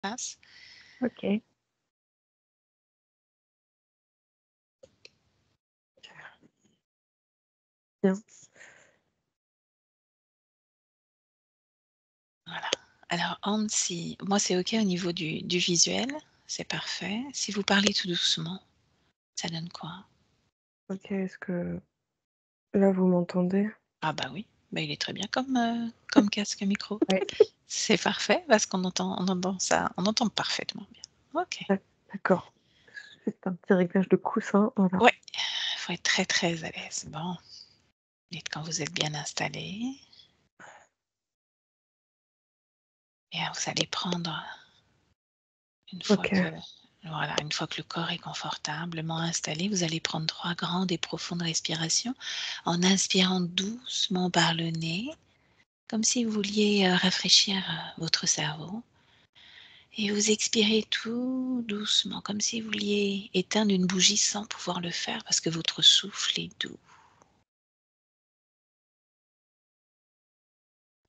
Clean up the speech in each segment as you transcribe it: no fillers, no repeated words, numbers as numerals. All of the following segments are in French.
passe. OK. Bien. Voilà. Alors Hans, si moi, c'est OK au niveau du visuel, c'est parfait. Si vous parlez tout doucement, ça donne quoi? OK, est-ce que là, vous m'entendez? Ah bah oui, bah, il est très bien comme casque micro. Ouais, C'est parfait parce qu'on entend ça, on entend parfaitement bien. OK. d'accord. Juste un petit réglage de coussin, voilà. Ouais, faut être très, très à l'aise. Bon, dites quand vous êtes bien installé et vous allez prendre une fois OK, que voilà, une fois que le corps est confortablement installé, vous allez prendre 3 grandes et profondes respirations en inspirant doucement par le nez, comme si vous vouliez, rafraîchir, votre cerveau et vous expirez tout doucement, comme si vous vouliez éteindre une bougie sans pouvoir le faire parce que votre souffle est doux.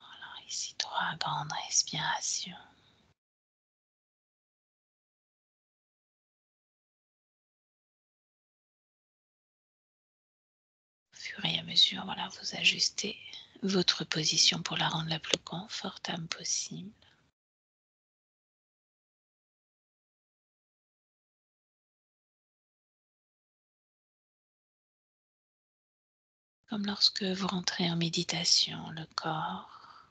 Alors ici 3 grandes respirations. Au fur et à mesure, voilà, vous ajustez votre position pour la rendre la plus confortable possible. Comme lorsque vous rentrez en méditation, le corps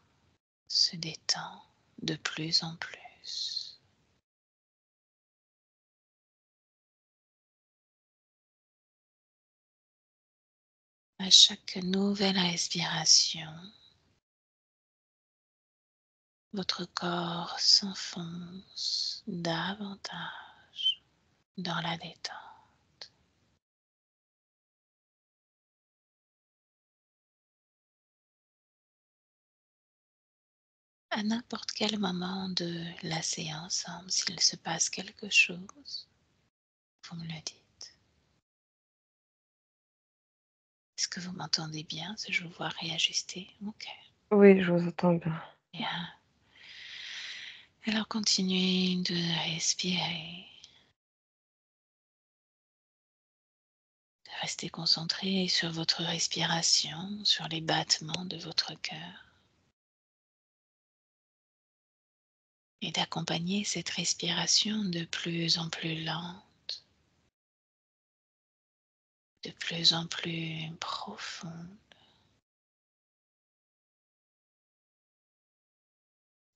se détend de plus en plus. À chaque nouvelle respiration, votre corps s'enfonce davantage dans la détente. À n'importe quel moment de la séance, s'il se passe quelque chose, vous me le dites. Est-ce que vous m'entendez bien? Si je vous vois réajuster? OK. Oui, je vous entends bien. Bien. Alors continuez de respirer, de rester concentré sur votre respiration, sur les battements de votre cœur et d'accompagner cette respiration de plus en plus lente, de plus en plus profonde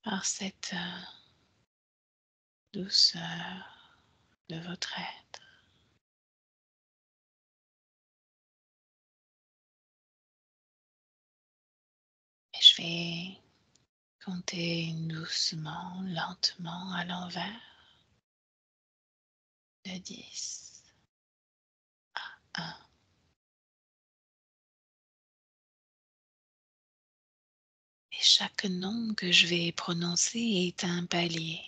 par cette douceur de votre être. Et je vais compter doucement, lentement à l'envers de 10 à 1. Et chaque nombre que je vais prononcer est un palier.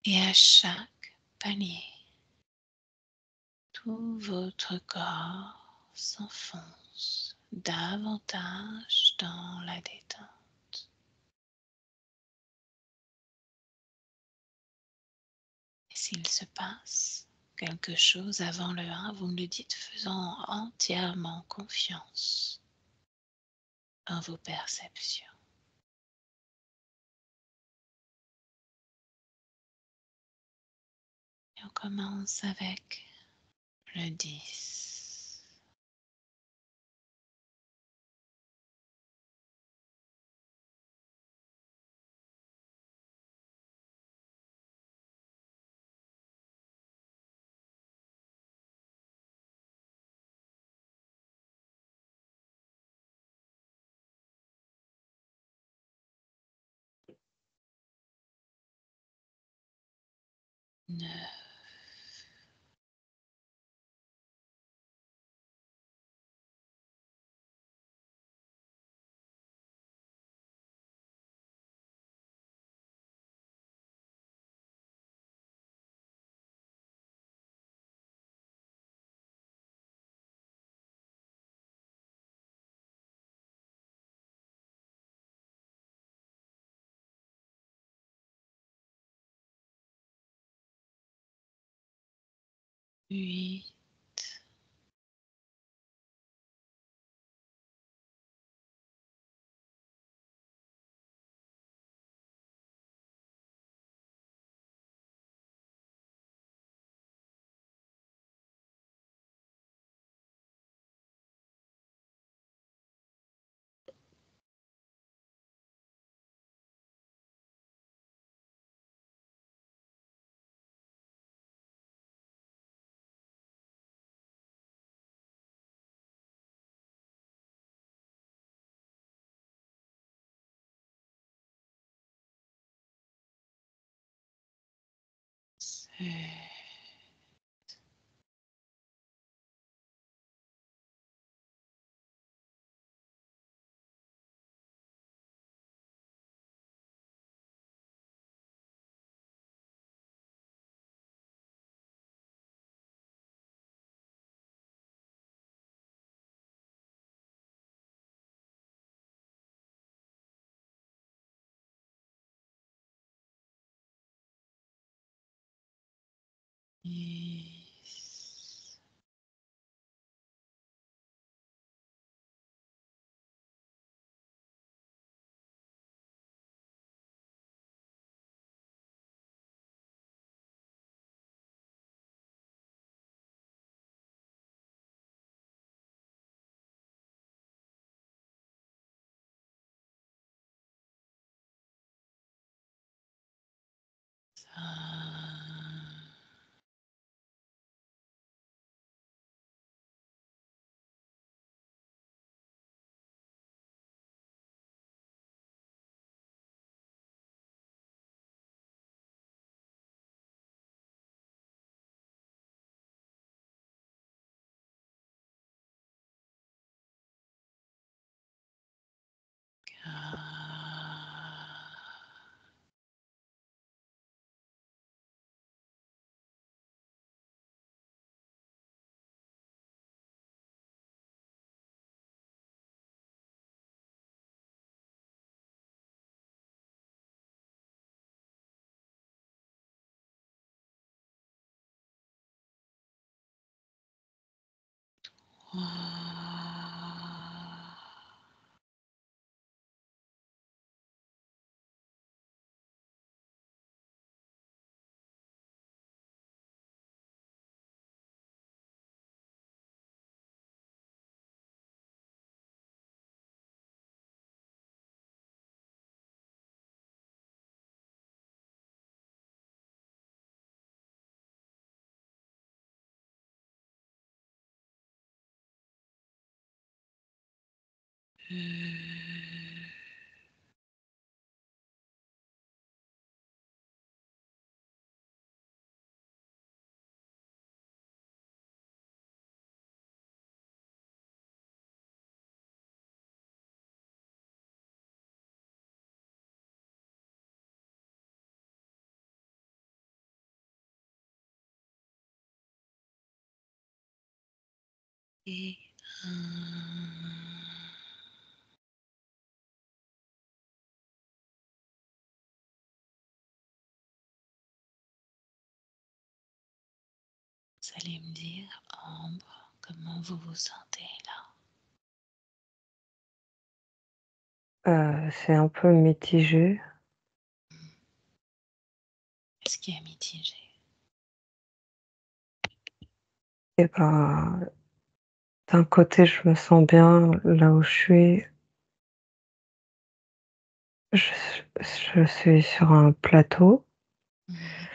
Et à chaque palier, tout votre corps s'enfonce davantage dans la détente. Et s'il se passe quelque chose avant le 1, vous me le dites faisant entièrement confiance en vos perceptions. Et on commence avec le 10. 8. Et vous allez me dire, Ambre, comment vous vous sentez là? C'est un peu mitigé. Qu'est-ce qui est mitigé? Et ben, d'un côté, je me sens bien là où je suis. Je je suis sur un plateau, Mhm.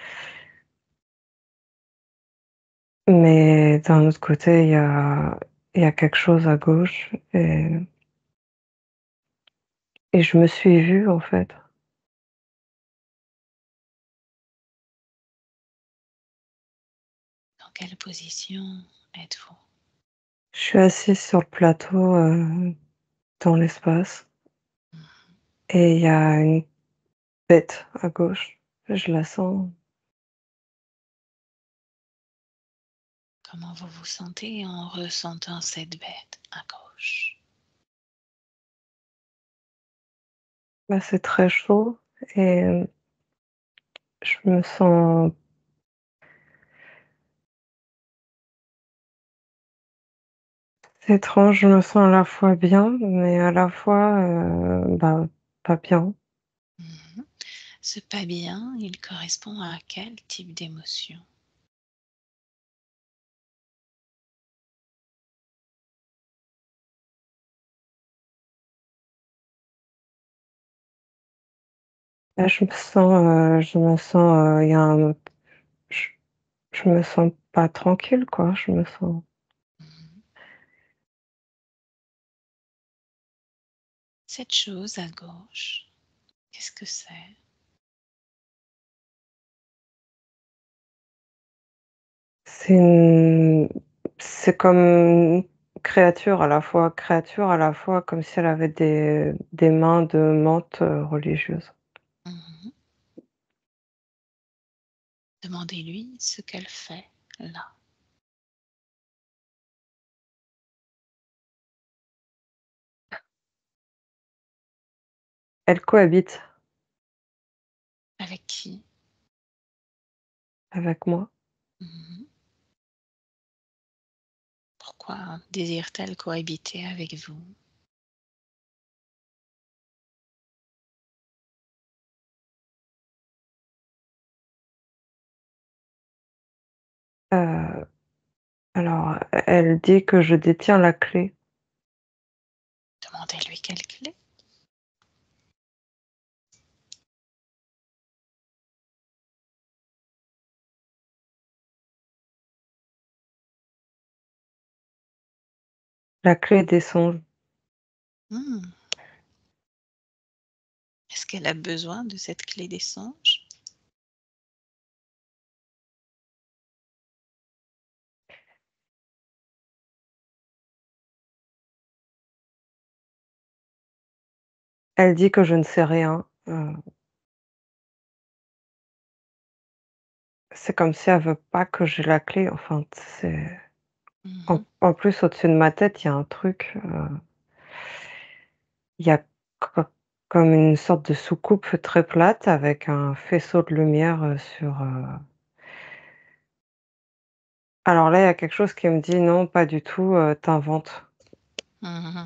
mais d'un autre côté, il y a quelque chose à gauche et je me suis vue, en fait. Dans quelle position êtes-vous? Je suis assise sur le plateau, dans l'espace et il y a une bête à gauche. Je la sens. Comment vous vous sentez en ressentant cette bête à gauche? Bah, c'est très chaud et je me sens C'est étrange, je me sens à la fois bien, mais à la fois, bah, pas bien. Mmh. Ce pas bien, il correspond à quel type d'émotion? Là, il y a un je je me sens pas tranquille, quoi, je me sens Mmh. Cette chose à gauche, qu'est-ce que c'est? c'est une c'est comme une créature, à la fois comme si elle avait des mains de menthe, religieuse. Mmh. Demandez-lui ce qu'elle fait là. Elle cohabite Avec qui? avec moi. Mmh. Pourquoi désire-t-elle cohabiter avec vous? Heu, alors, elle dit que je détiens Demandez-lui quelle clé. la clé des songes. Mmh. Est-ce qu'elle a besoin de cette clé des songes? Elle dit que je ne sais rien, c'est comme si elle veut pas que j'ai la clé, enfin, c'est Mmh. en plus au-dessus de ma tête, il y a un truc, il y a co comme une sorte de soucoupe très plate avec un faisceau de lumière, alors là, il y a quelque chose qui me dit: «Non, pas du tout, tu inventes». Mmh.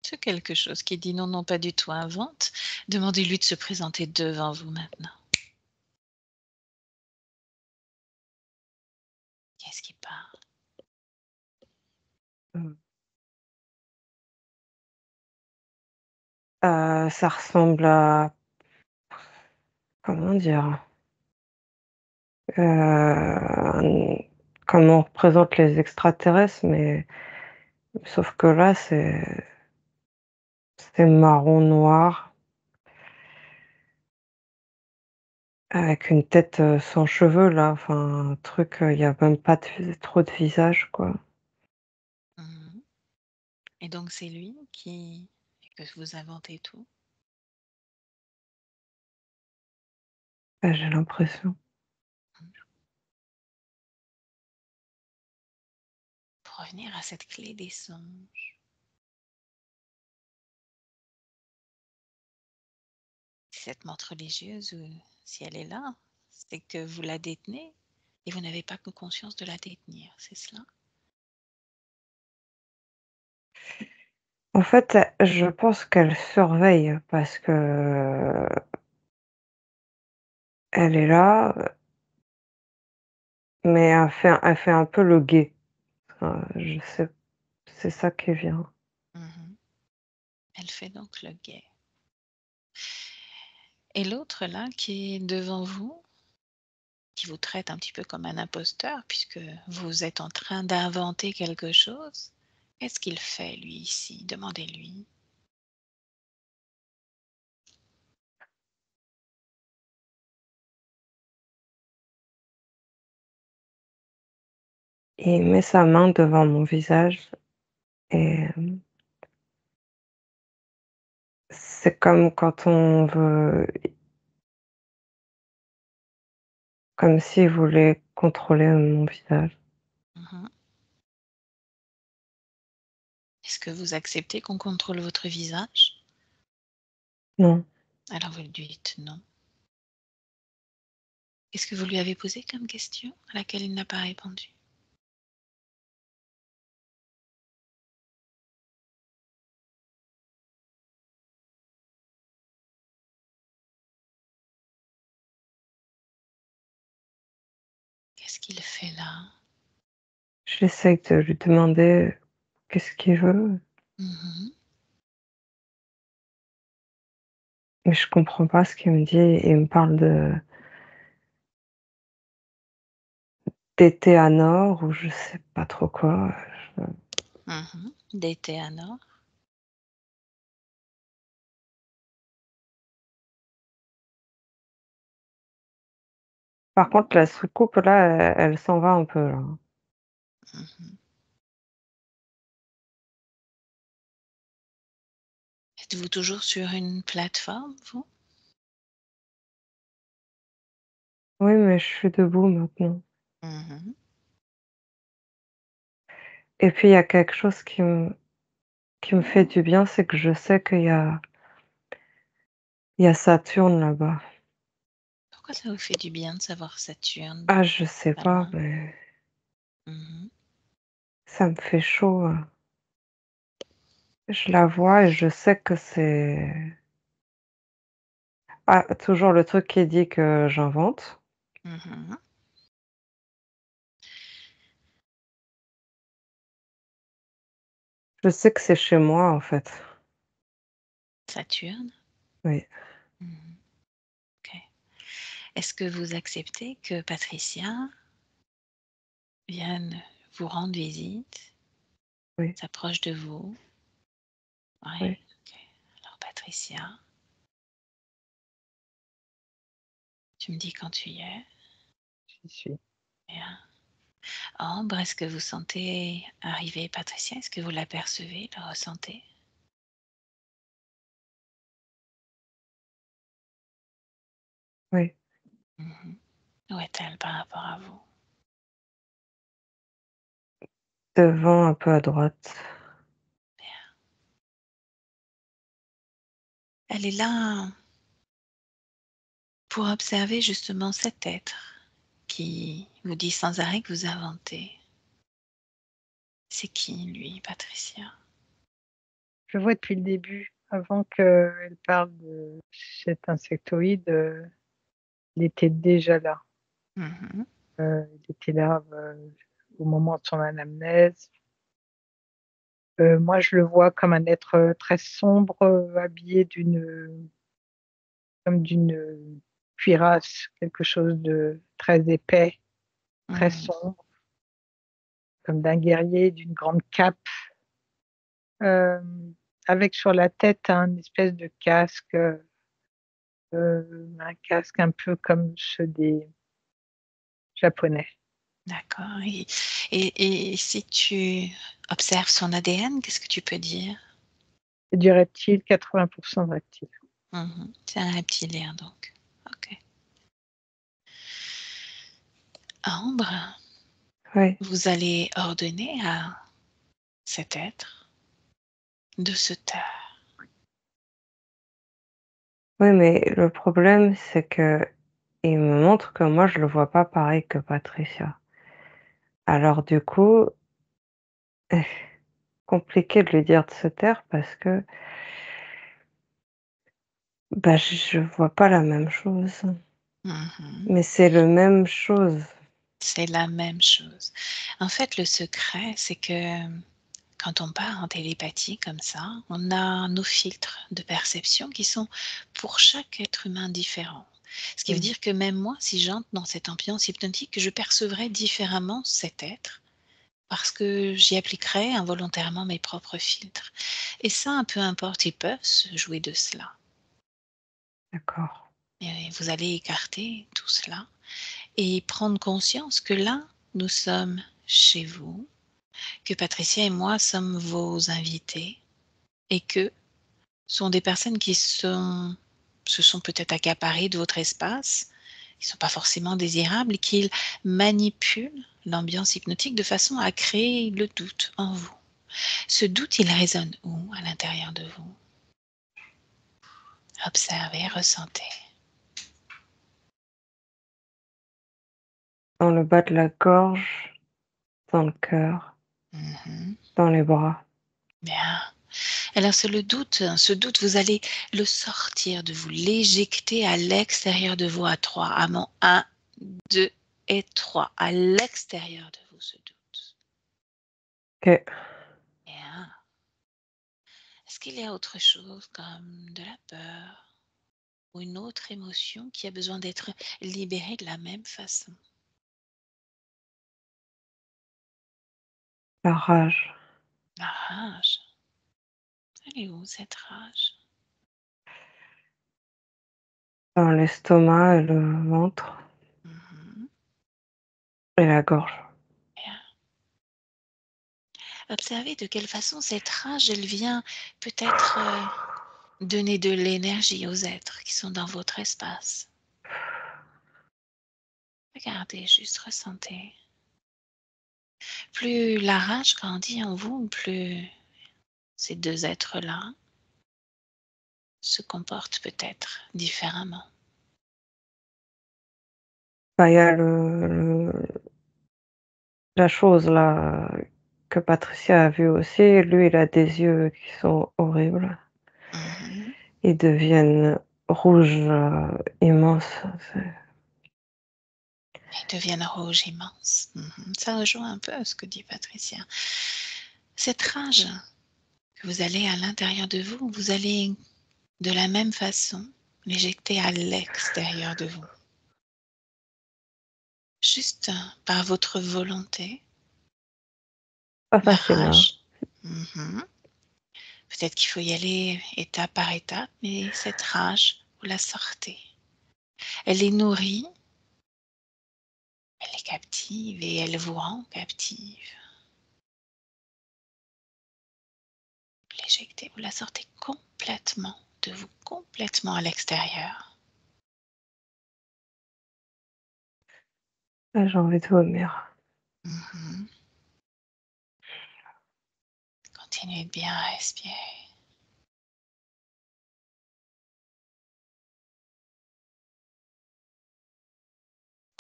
C'est quelque chose qui dit: «Non, non, pas du tout, invente». Demandez-lui de se présenter devant vous maintenant. Qu'est-ce qui parle? Ça ressemble à comment dire? Un Comme on représente les extraterrestres, mais sauf que là, c'est marron noir avec une tête, sans cheveux là, enfin un truc, il y a même pas trop de visage quoi. Mmh. Et donc c'est lui qui que vous inventez tout? Ouais, j'ai l'impression. Mmh. Pour revenir à cette clé des songes, si cette montre religieuse ou si elle est là, c'est que vous la détenez et vous n'avez pas que conscience de la détenir, c'est cela? En fait, je pense qu'elle surveille parce que elle est là, mais elle fait un peu le guet. Je sais, c'est ça qui vient. Mmh. Elle fait donc le guet. Et l'autre là qui est devant vous, qui vous traite un petit peu comme un imposteur puisque vous êtes en train d'inventer quelque chose, qu'est-ce qu'il fait lui ici? Demandez-lui. Il met sa main devant mon visage et c'est comme quand on veut comme s'il voulait contrôler mon visage. Mmh. Est-ce que vous acceptez qu'on contrôle votre visage? Non, Alors vous lui dites non. Qu'est-ce que vous lui avez posé comme question à laquelle il n'a pas répondu? Qu'est-ce qu'il fait là? J'essaie de lui demander qu'est-ce qu'il veut, Mhm. mais je comprends pas ce qu'il me dit. Il me parle de d'été à Nord ou je sais pas trop quoi. Je Mhm. D'été à Nord. Par contre, la soucoupe là, elle s'en va un peu là. Mhm. Êtes-vous toujours sur une plateforme, vous? Oui, mais je suis debout maintenant. Mhm. Et puis il y a quelque chose qui me fait du bien, c'est que je sais qu'il y a Saturne là-bas. Pourquoi ça vous fait du bien de savoir Saturne Ah, je sais pas pas, loin? mais Mhm. ça me fait chaud, Je la vois et je sais que c'est toujours le truc qui dit que j'invente. Mhm. Je sais que c'est chez moi, en fait. Saturne? Oui, Mhm. Ok. Est-ce que vous acceptez que Patricia vienne vous rendre visite, oui, s'approche de vous? Oui. oui, Ok. Alors Patricia, tu me dis quand tu y es. J'y suis. Bien. Ambre, est-ce que vous sentez arriver Patricia? Est-ce que vous l'apercevez, le ressentez? oui. Mhm. Où est-elle par rapport à vous? Devant, un peu à droite. Bien. Elle est là pour observer justement cet être qui vous dit sans arrêt que vous inventez. C'est qui, lui, Patricia? Je le vois depuis le début, avant qu'elle parle de cet insectoïde, il était déjà là. Mhm. Il était là au moment de son anamnèse. Moi, je le vois comme un être très sombre, habillé comme d'une cuirasse, quelque chose de très épais, très Mhm. sombre, comme d'un guerrier, d'une grande cape, euh, avec sur la tête un espèce de casque, un casque un peu comme ceux des Japonais. D'accord. Et si tu observes son ADN, qu'est-ce que tu peux dire? C'est du reptile, 80% de reptile. Mhm. C'est un reptilien, donc. Ok. Ambre, Oui, vous allez ordonner à cet être de se taire. oui, mais le problème, c'est que il me montre que moi, je le vois pas pareil que Patricia. Alors du coup, compliqué de lui dire de se taire parce que, bah, je vois pas la même chose. Mhm. Mais c'est le même chose. C'est la même chose. En fait, le secret, c'est que quand on part en télépathie comme ça, on a nos filtres de perception qui sont pour chaque être humain différents. Ce qui veut Mmh. dire que même moi, si j'entre dans cette ambiance hypnotique, je percevrai différemment cet être parce que j'y appliquerai involontairement mes propres filtres. Et ça, peu importe, ils peuvent se jouer de cela. D'accord. Et vous allez écarter tout cela et prendre conscience que là, nous sommes chez vous, que Patricia et moi sommes vos invités et que sont des personnes qui se sont peut-être accaparées de votre espace, qui ne sont pas forcément désirables et qui manipulent l'ambiance hypnotique de façon à créer le doute en vous. Ce doute, il résonne où à l'intérieur de vous? Observez, ressentez. Dans le bas de la gorge, dans le cœur, Mhm. dans les bras. Bien. Alors c'est le doute, ce doute, vous allez le sortir de vous, l'éjecter à l'extérieur de vous à 3, à mon 1, 2 et 3. À l'extérieur de vous, ce doute. Ok. Bien. Est-ce qu'il y a autre chose comme de la peur ou une autre émotion qui a besoin d'être libérée de la même façon? La rage. La rage. Elle est où cette rage? Dans l'estomac et le ventre Mhm. et la gorge. Bien. Observez de quelle façon cette rage, elle vient peut-être donner de l'énergie aux êtres qui sont dans votre espace. Regardez, juste ressentez. Plus la rage grandit en vous, plus ces deux êtres-là se comportent peut-être différemment. Bah, il y a la chose là que Patricia a vue aussi. Lui, il a des yeux qui sont horribles. Mhm. Ils deviennent rouges, immenses. Ils deviennent rouges immenses. Mhm. Ça rejoint un peu ce que dit Patricia. Cette rage que vous allez à l'intérieur de vous, vous allez de la même façon l'éjecter à l'extérieur de vous. Juste par votre volonté, Pas la facile, hein. rage. Mhm. Peut-être qu'il faut y aller étape par étape, mais cette rage, vous la sortez. Elle est nourrie, elle est captive et elle vous rend captive. Vous l'éjectez, vous la sortez complètement de vous, complètement à l'extérieur. Là, j'ai envie de vomir. Mhm. Continuez de bien respirer.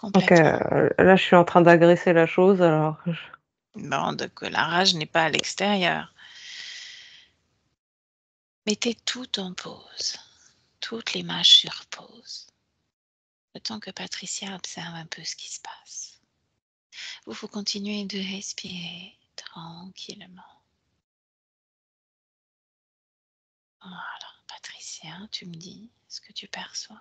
Ok, Complètement. là, je suis en train d'agresser la chose, alors Bon, donc la rage n'est pas à l'extérieur. Mettez tout en pause, toutes les images sur pause, le temps que Patricia observe un peu ce qui se passe. Vous continuez de respirer tranquillement. Voilà, Patricia, tu me dis ce que tu perçois.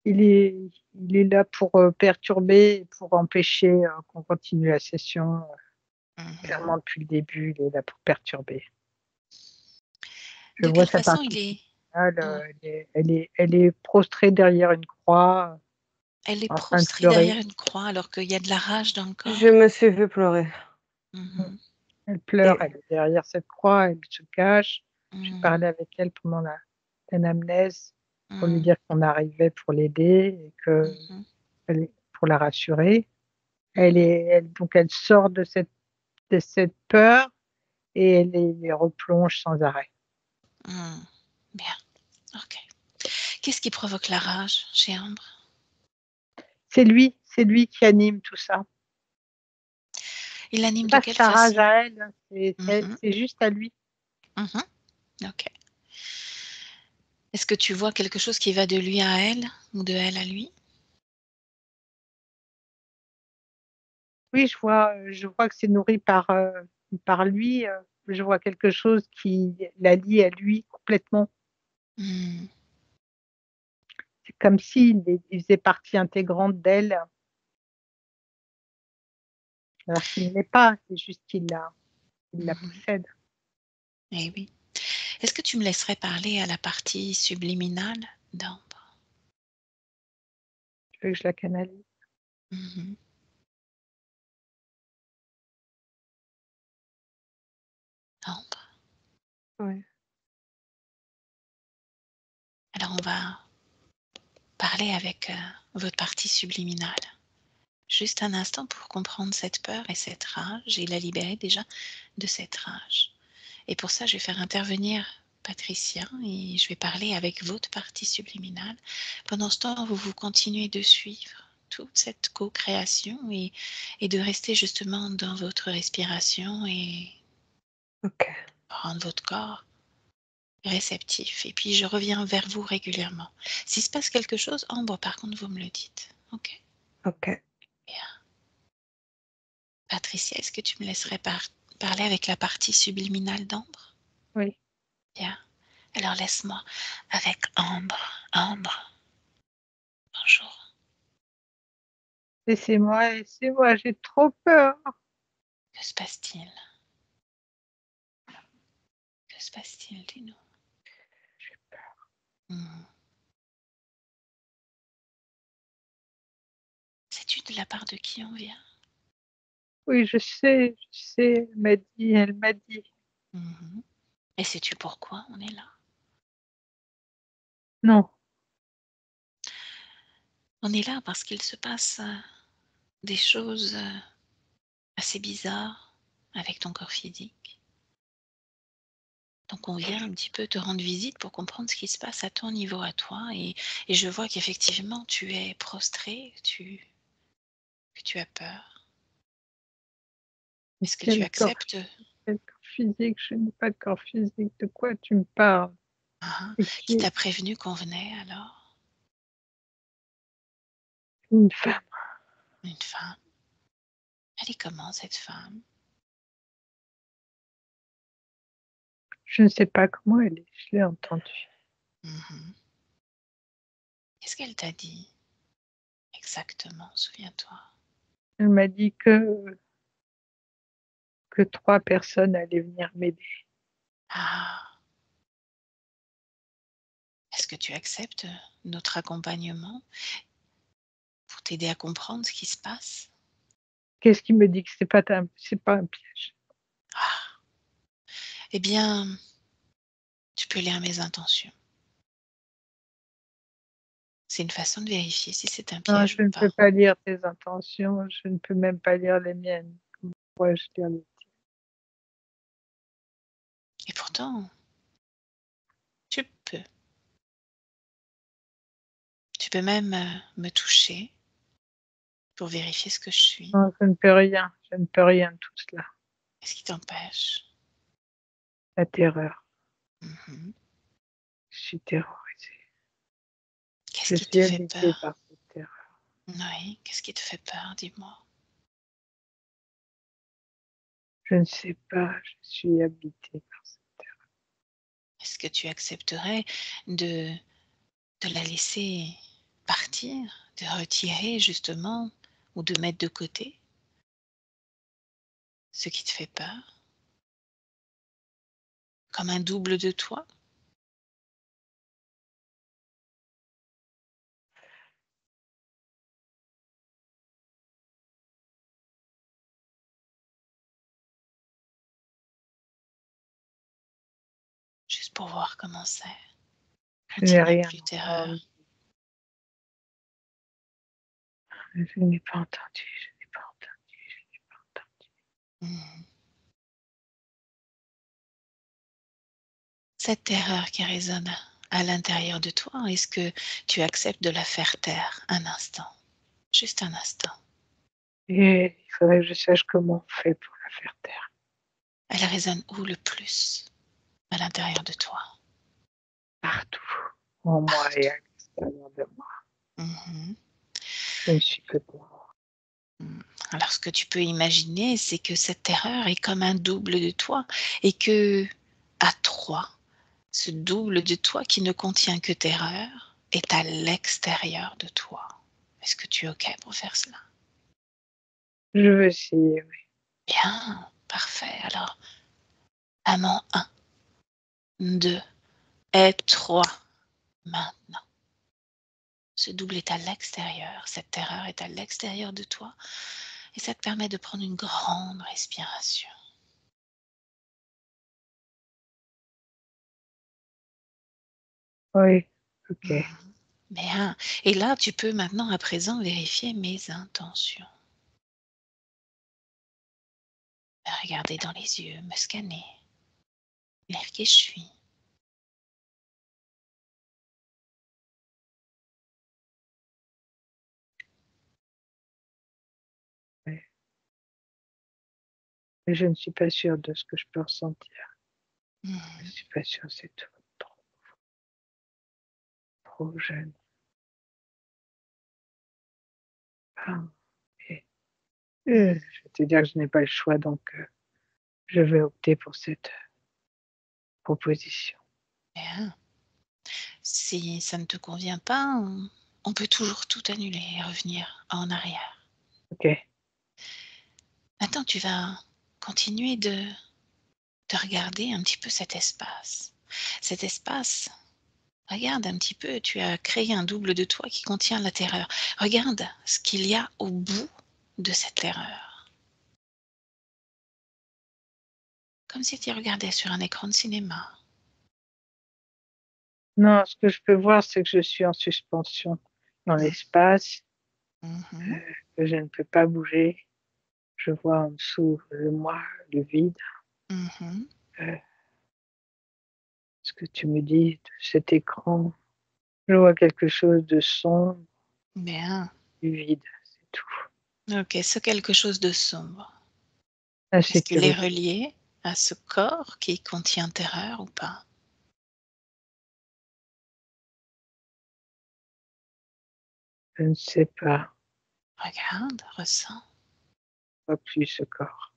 Il est là pour perturber, pour empêcher qu'on continue la session. Mhm. Clairement, depuis le début, il est là pour perturber. Je De vois quelle sa façon il partie est finale, oh, elle est prostrée derrière une croix, elle est en train de prostrée pleurer. derrière une croix alors qu'il y a de la rage dans le je corps. me suis vue pleurer. Mhm. Elle pleure, Et elle est derrière cette croix, elle se cache. J'ai Mhm. parlé avec elle pendant l'anamnèse pour lui Mhm. dire qu'on arrivait pour l'aider et que Mhm. pour la rassurer. Mhm. Donc elle sort de cette peur et elle les replonge sans arrêt. Mhm. Bien, ok. Qu'est-ce qui provoque la rage chez Ambre? C'est lui qui anime tout ça. Il l'anime C'est de pas quelle sa rage façon? à elle, hein, Mhm. c'est juste à lui. Mhm. Ok. Est-ce que tu vois quelque chose qui va de lui à elle ou de elle à lui? Oui, je vois que c'est nourri par lui. Je vois quelque chose qui la lie à lui complètement. Mhm. C'est comme il faisait partie intégrante d'elle, alors qu'il ne l'est pas, c'est juste il la Mhm. possède. Eh oui. Est-ce que tu me laisserais parler à la partie subliminale d'Ambre? Tu veux que je la canalise? Mhm. Ambre. ouais. Alors on va parler avec votre partie subliminale. Juste un instant pour comprendre cette peur et cette rage et la libérer déjà de cette rage. Et pour ça, je vais faire intervenir Patricia et je vais parler avec votre partie subliminale. Pendant ce temps, vous continuez de suivre toute cette co-création et de rester justement dans votre respiration et Ok. rendre votre corps réceptif. Et puis, je reviens vers vous régulièrement. S'il se passe quelque chose, Ambre, par contre, vous me le dites. OK? Ok. Bien. Patricia, est-ce que tu me laisserais parler avec la partie subliminale d'Ambre? Oui. Bien. Alors, laisse-moi avec Ambre. Ambre, bonjour. Laissez-moi, j'ai trop peur. Que se passe-t-il? Que se passe-t-il? Dis-nous. J'ai peur. Sais-tu de la part de qui on vient? Oui, je sais, elle m'a dit. Mhm. Et sais-tu pourquoi on est là? Non, On est là parce qu'il se passe des choses assez bizarres avec ton corps physique. Donc on vient un petit peu te rendre visite pour comprendre ce qui se passe à ton niveau à toi. Et je vois qu'effectivement tu es prostré, que tu as peur. mais Est-ce que tu acceptes quel corps physique? Je n'ai pas de corps physique. De quoi tu me parles? C'est qui qui? t'a prévenu qu'on venait alors? Une femme. Une femme. Elle est comment cette femme? Je ne sais pas comment elle est. Je l'ai entendue. Mhm. Qu'est-ce qu'elle t'a dit exactement, souviens-toi? Elle m'a dit que 3 personnes allaient venir m'aider. Ah, est-ce que tu acceptes notre accompagnement pour t'aider à comprendre ce qui se passe? Qu'est-ce qui me dit que c'est pas un piège? Ah, eh bien, tu peux lire mes intentions. C'est une façon de vérifier si c'est un Non, piège je ou ne peux pas. pas lire tes intentions, je ne peux même pas lire les miennes. Comment pourrais-je lire les tiennes? Et pourtant, tu peux. Tu peux même me toucher pour vérifier ce que je suis. Non, je ne peux rien de tout cela. Qu'est-ce qui t'empêche? La terreur, Mhm. je suis terrorisée. Qu'est-ce Je qui te suis fait habitée peur? par cette terreur. Oui, qu'est-ce qui te fait peur? Dis-moi. Je ne sais pas, je suis habitée par cette terreur. Est-ce que tu accepterais de, de la laisser partir, de retirer justement ou de mettre de côté ce qui te fait peur, comme un double de toi? Juste pour voir comment c'est. Quand Je n'ai il n'y a rien plus entendu. terreur. Je n'ai pas entendu, je n'ai pas entendu, je n'ai pas entendu. Mhm. Cette terreur qui résonne à l'intérieur de toi, est-ce que tu acceptes de la faire taire un instant? Juste un instant. Et il faudrait que je sache comment on fait pour la faire taire. Elle résonne où le plus à l'intérieur de toi? Partout, en moi et Partout. à l'extérieur de moi. Mhm. Je ne suis que terreur. Alors ce que tu peux imaginer, c'est que cette terreur est comme un double de toi et que à 3, ce double de toi qui ne contient que terreur est à l'extérieur de toi. Est-ce que tu es OK pour faire cela? Je veux essayer, oui. Bien, parfait. Alors, amant 1, 2 et 3, maintenant. Ce double est à l'extérieur, cette terreur est à l'extérieur de toi et ça te permet de prendre une grande respiration. Oui, ok. Mmh. Bien. Et là, tu peux maintenant, à présent, vérifier mes intentions. Me regarder dans les yeux, me scanner, dire qui je suis. Oui. Mais je ne suis pas sûre de ce que je peux ressentir. Je ne Mmh. suis pas sûre, c'est tout. trop jeune. Ah, et, je vais te dire que je n'ai pas le choix, donc je vais opter pour cette proposition. Bien. Si ça ne te convient pas, on peut toujours tout annuler et revenir en arrière. Ok. Maintenant, tu vas continuer de regarder un petit peu cet espace. Cet espace, regarde un petit peu, tu as créé un double de toi qui contient la terreur. Regarde ce qu'il y a au bout de cette terreur. Comme si tu regardais sur un écran de cinéma. Non, ce que je peux voir, c'est que je suis en suspension dans l'espace, Mhm. que je ne peux pas bouger. Je vois en dessous de moi le vide. Mhm. Ce que tu me dis de cet écran, je vois quelque chose de sombre, Bien. du vide, c'est tout. Ok, c'est quelque chose de sombre. Est-ce qu'il est Insécurité. relié à ce corps qui contient terreur ou pas? Je ne sais pas, Regarde, ressens. pas plus ce corps.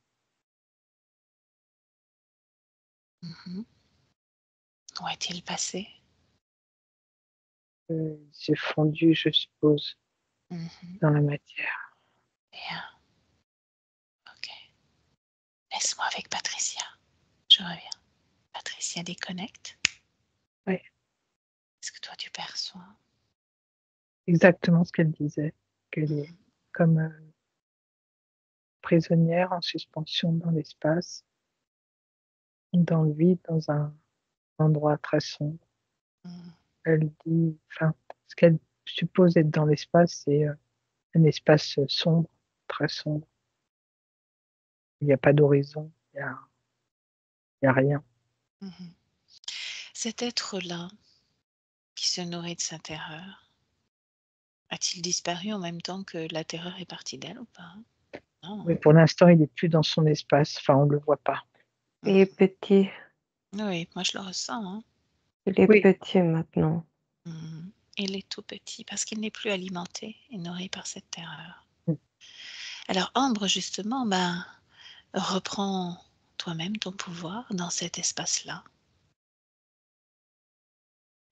Mhm. Où est-il passé? C'est fondu, je suppose, Mhm. dans la matière. Bien. Ok. Laisse-moi avec Patricia. Je reviens. Patricia déconnecte. Oui, Est-ce que toi tu perçois? exactement ce qu'elle disait, qu'elle est comme prisonnière en suspension dans l'espace, dans le vide, dans un endroit très sombre. Mhm. Elle dit, enfin, ce qu'elle suppose être dans l'espace, c'est un espace sombre, très sombre. Il n'y a pas d'horizon, il y a rien. Mhm. Cet être-là qui se nourrit de sa terreur, a-t-il disparu en même temps que la terreur est partie d'elle ou pas? Non, Mais hein? pour l'instant, il n'est plus dans son espace. Enfin, on ne le voit pas. Il est petit. Oui, moi je le ressens, hein. Il est Oui, petit maintenant. Mhm. Il est tout petit parce qu'il n'est plus alimenté et nourri par cette terreur. Alors Ambre, justement, reprends toi-même ton pouvoir dans cet espace-là.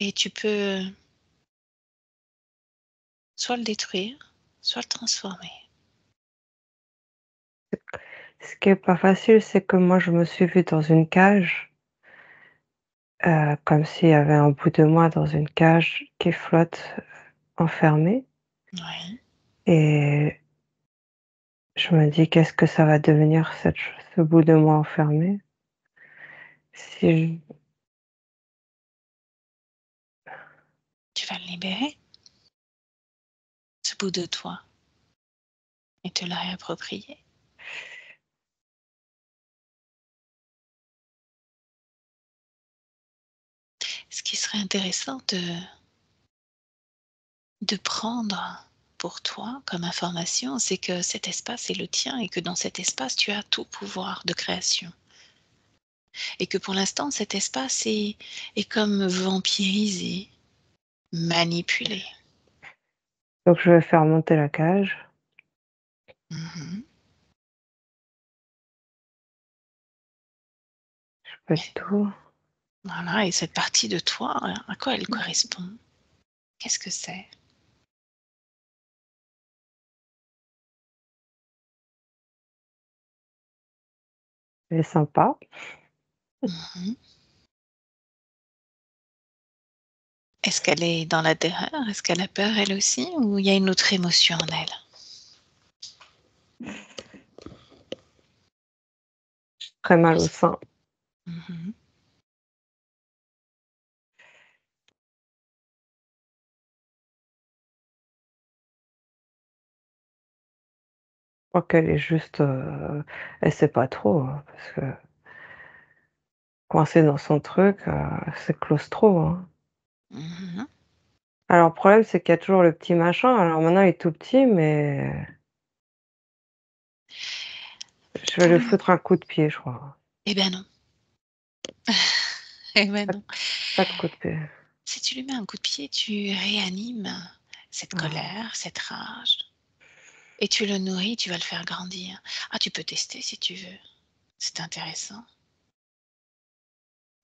Et tu peux soit le détruire, soit le transformer. Ce qui est pas facile, c'est que moi, je me suis vue dans une cage, comme s'il y avait un bout de moi dans une cage qui flotte, enfermée, Oui. et je me dis: «Qu'est-ce que ça va devenir ce bout de moi enfermé?» Si Tu vas le libérer, ce bout de toi, et te le réapproprier. Ce qui serait intéressant de prendre pour toi comme information, c'est que cet espace est le tien et que dans cet espace, tu as tout pouvoir de création. Et que pour l'instant, cet espace est comme vampirisé, manipulé. donc je vais faire monter la cage, Mhm. je pète tout, Voilà, et cette partie de toi, à quoi elle correspond? Qu'est-ce que c'est? elle est sympa. Mhm. Est-ce qu'elle est dans la terreur? Est-ce qu'elle a peur elle aussi? Ou il y a une autre émotion en elle? Très mal au sein. Mhm. Je crois qu'elle est juste, elle sait pas trop, hein, parce que coincée dans son truc, c'est claustro, hein. Mhm. Alors le problème, c'est qu'il y a toujours le petit machin, alors maintenant il est tout petit, mais je vais Pour lui lui. foutre un coup de pied, je crois. Eh ben non. Eh ben Pas non. pas de coup de pied. Si tu lui mets un coup de pied, tu réanimes cette Ah. colère, cette rage et tu le nourris, tu vas le faire grandir. Ah, tu peux tester si tu veux, c'est intéressant.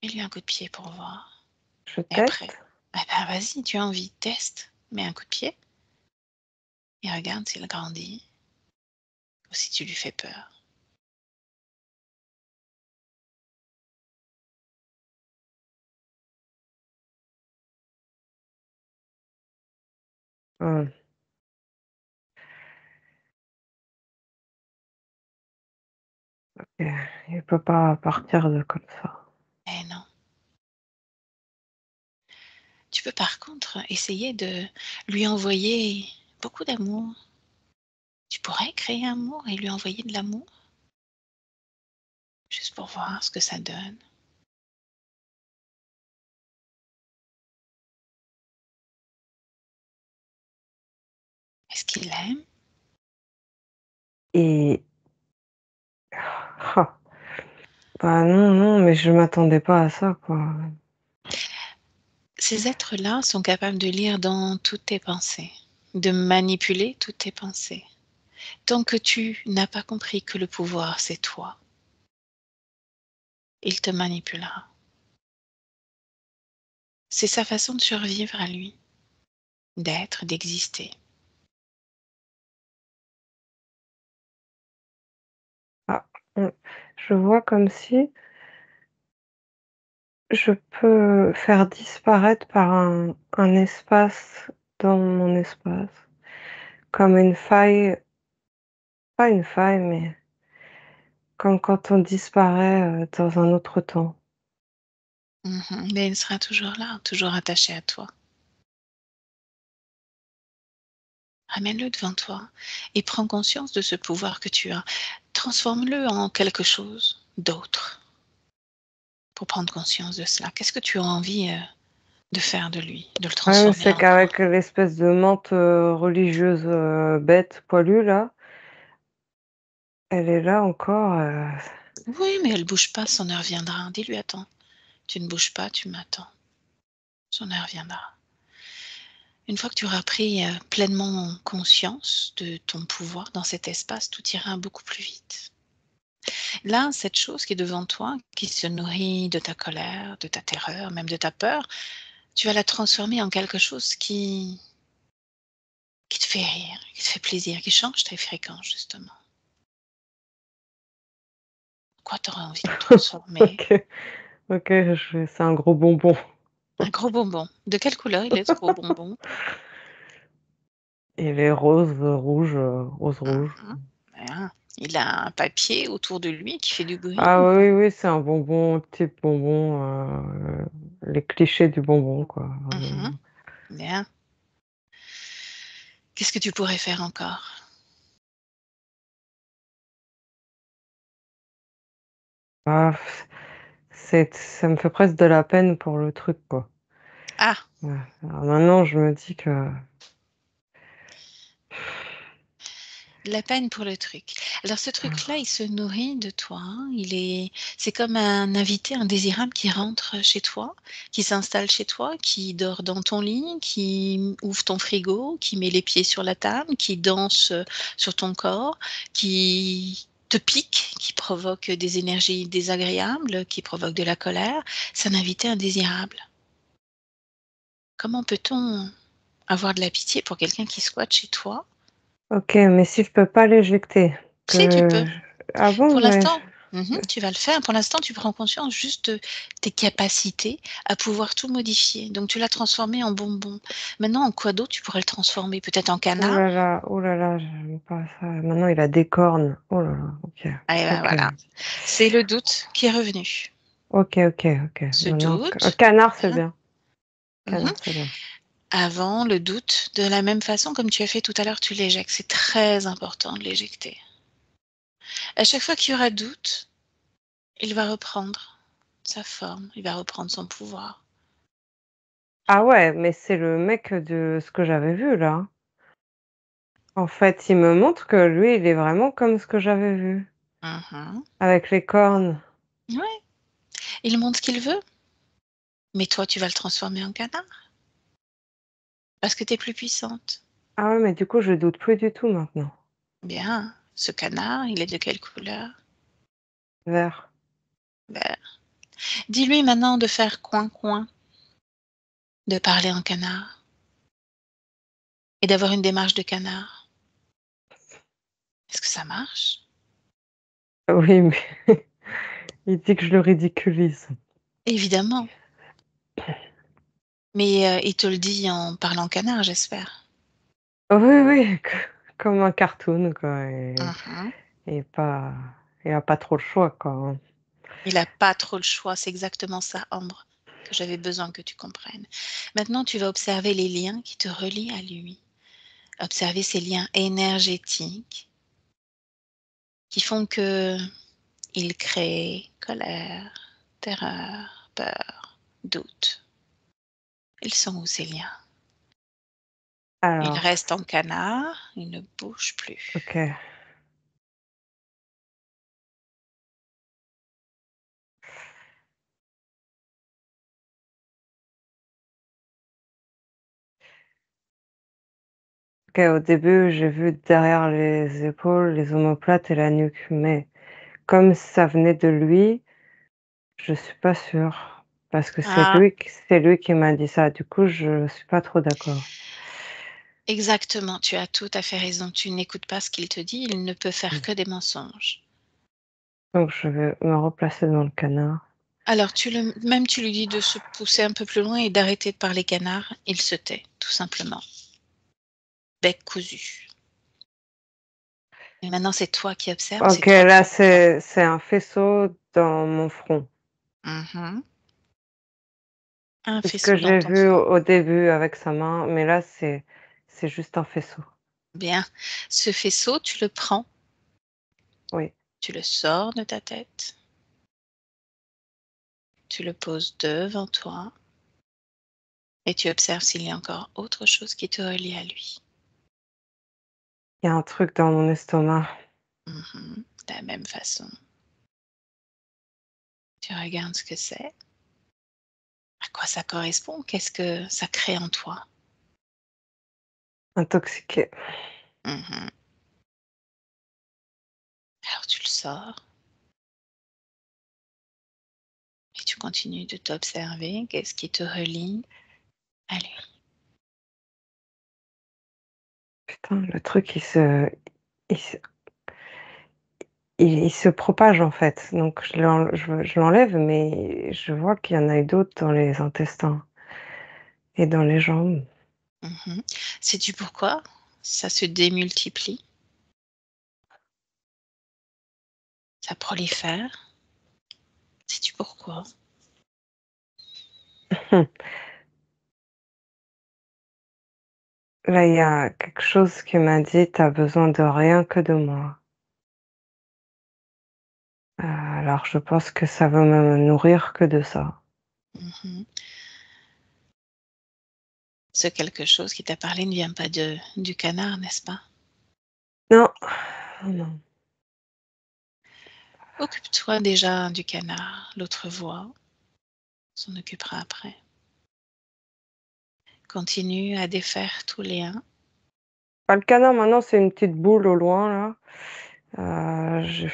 Mets-lui un coup de pied pour voir Je et après teste? vas-y, tu as envie, teste. Mets un coup de pied et regarde s'il grandit ou si tu lui fais peur. Mmh. OK. Il peut pas partir de comme ça. Eh non. Tu peux par contre essayer de lui envoyer beaucoup d'amour. Tu pourrais créer un amour et lui envoyer de l'amour, juste pour voir ce que ça donne. Est-ce qu'il aime? Et ah! Bah, non, non, mais je m'attendais pas à ça, quoi. Ces êtres-là sont capables de lire dans toutes tes pensées, de manipuler toutes tes pensées. Tant que tu n'as pas compris que le pouvoir, c'est toi, il te manipulera. C'est sa façon de survivre à lui, d'être, d'exister. Ah, mmh. Je vois comme si je peux faire disparaître par un espace dans mon espace, comme une faille, pas une faille, mais comme quand on disparaît, dans un autre temps. Mais il sera toujours là, toujours attaché à toi. Ramène-le devant toi et prends conscience de ce pouvoir que tu as. Transforme-le en quelque chose d'autre pour prendre conscience de cela. Qu'est-ce que tu as envie de faire de lui, de le Ouais, mais transformer c'est en quoi? qu'avec l'espèce de menthe, religieuse, bête, poilue là, elle est là encore, Oui, mais elle bouge pas, son heure viendra. Dis-lui, attends, tu ne bouges pas, tu m'attends. Son heure viendra. Une fois que tu auras pris pleinement conscience de ton pouvoir dans cet espace, tout ira beaucoup plus vite. Là, cette chose qui est devant toi, qui se nourrit de ta colère, de ta terreur, même de ta peur, tu vas la transformer en quelque chose qui te fait rire, qui te fait plaisir, qui change tes fréquences justement. Quoi tu aurais envie de le transformer? OK, OK, c'est un gros bonbon. Un gros bonbon. De quelle couleur il est ce gros bonbon? Il est rose, rouge, rose rouge. Mmh. Bien. Il a un papier autour de lui qui fait du bruit Ah ou pas? oui, oui, c'est un bonbon, type bonbon, les clichés du bonbon, quoi. Mmh. Bien. Qu'est-ce que tu pourrais faire encore? Ah, ça me fait presque de la peine pour le truc, quoi. Ah! Ouais. Alors maintenant, je me dis que La peine pour le truc. Alors ce truc-là, il se nourrit de toi, hein. C'est comme un invité indésirable qui rentre chez toi, qui s'installe chez toi, qui dort dans ton lit, qui ouvre ton frigo, qui met les pieds sur la table, qui danse, sur ton corps, qui te pique, qui provoque des énergies désagréables, qui provoque de la colère. C'est un invité indésirable. Comment peut-on avoir de la pitié pour quelqu'un qui squatte chez toi? OK, mais si je peux pas l'éjecter, Si tu peux. que ah bon? Pour Mais l'instant, tu vas le faire. Pour l'instant, tu prends conscience juste de tes capacités à pouvoir tout modifier. Donc tu l'as transformé en bonbon. Maintenant, en quoi d'autre tu pourrais le transformer? Peut-être en canard? oh là là, j'aime pas ça. Maintenant, il a des cornes. Oh là là, OK, Et ben OK. voilà, c'est le doute qui est revenu. OK, OK, OK. Ce Maintenant, doute, canard, c'est hein, bien. mmh Canard, c'est bien. avant le doute, de la même façon comme tu as fait tout à l'heure, tu l'éjectes. C'est très important de l'éjecter. À chaque fois qu'il y aura doute, il va reprendre sa forme, il va reprendre son pouvoir. Ah ouais, mais c'est le mec de ce que j'avais vu là, hein. En fait, il me montre que lui, il est vraiment comme ce que j'avais vu, Mmh. avec les cornes. Ouais, il montre ce qu'il veut. Mais toi, tu vas le transformer en canard parce que tu es plus puissante. Ah ouais, mais du coup, je doute plus du tout maintenant. Bien, ce canard, il est de quelle couleur? Vert. Vert. Dis-lui maintenant de faire coin-coin, de parler en canard et d'avoir une démarche de canard. Est-ce que ça marche? Oui, mais il dit que je le ridiculise. Évidemment, mais il te le dit en parlant canard, j'espère? Oui, oui, comme un cartoon, quoi, Mmh. et pas il a pas trop le choix, quoi, hein. Il a pas trop le choix, c'est exactement ça, Ambre, que j'avais besoin que tu comprennes. Maintenant, tu vas observer les liens qui te relient à lui. Observer ces liens énergétiques qui font qu'il crée colère, terreur, peur, doute. Ils sont où ces liens? Il Alors, reste en canard, il ne bouge plus. OK. OK, au début, j'ai vu derrière les épaules, les omoplates et la nuque, mais comme ça venait de lui, je suis pas sûre parce que Ah, c'est lui qui m'a dit ça. Du coup, je suis pas trop d'accord. exactement, tu as tout à fait raison. Tu n'écoutes pas ce qu'il te dit, il ne peut faire Mmh. que des mensonges. Donc je vais me replacer dans le canard. Alors tu lui dis de se pousser un peu plus loin et d'arrêter de parler canard, il se tait, tout simplement. Bec cousu. Et maintenant c'est toi qui observes, c'est OK, toi là, qui vois. c'est un faisceau dans mon front. Mmh. Un C'est ce que faisceau dans j'ai ton vu front. au début avec sa main, mais là, c'est juste un faisceau. Bien. Ce faisceau, tu le prends, Oui. tu le sors de ta tête, tu le poses devant toi et tu observes s'il y a encore autre chose qui te relie à lui. Il y a un truc dans mon estomac. Mmh. De la même façon, tu regardes ce que c'est, à quoi ça correspond, qu'est-ce que ça crée en toi? Intoxiqué. Mmh. Alors tu le sors et tu continues de t'observer, qu'est-ce qui te relie à lui? Putain, le truc, il se il se propage, en fait. Donc je l'enlève, mais je vois qu'il y en a eu d'autres dans les intestins et dans les jambes. Mmh. Sais-tu pourquoi ça se démultiplie? Ça prolifère? Sais-tu pourquoi? Là, il y a quelque chose qui m'a dit: «Tu as besoin de rien que de moi». Alors je pense que ça veut me nourrir que de ça. Mmh. Ce quelque chose qui t'a parlé ne vient pas du canard, n'est-ce pas? Non, non. Occupe-toi déjà du canard, l'autre voix s'en occupera après. Continue à défaire tous les uns. Bah, le canard maintenant, c'est une petite boule au loin là. Je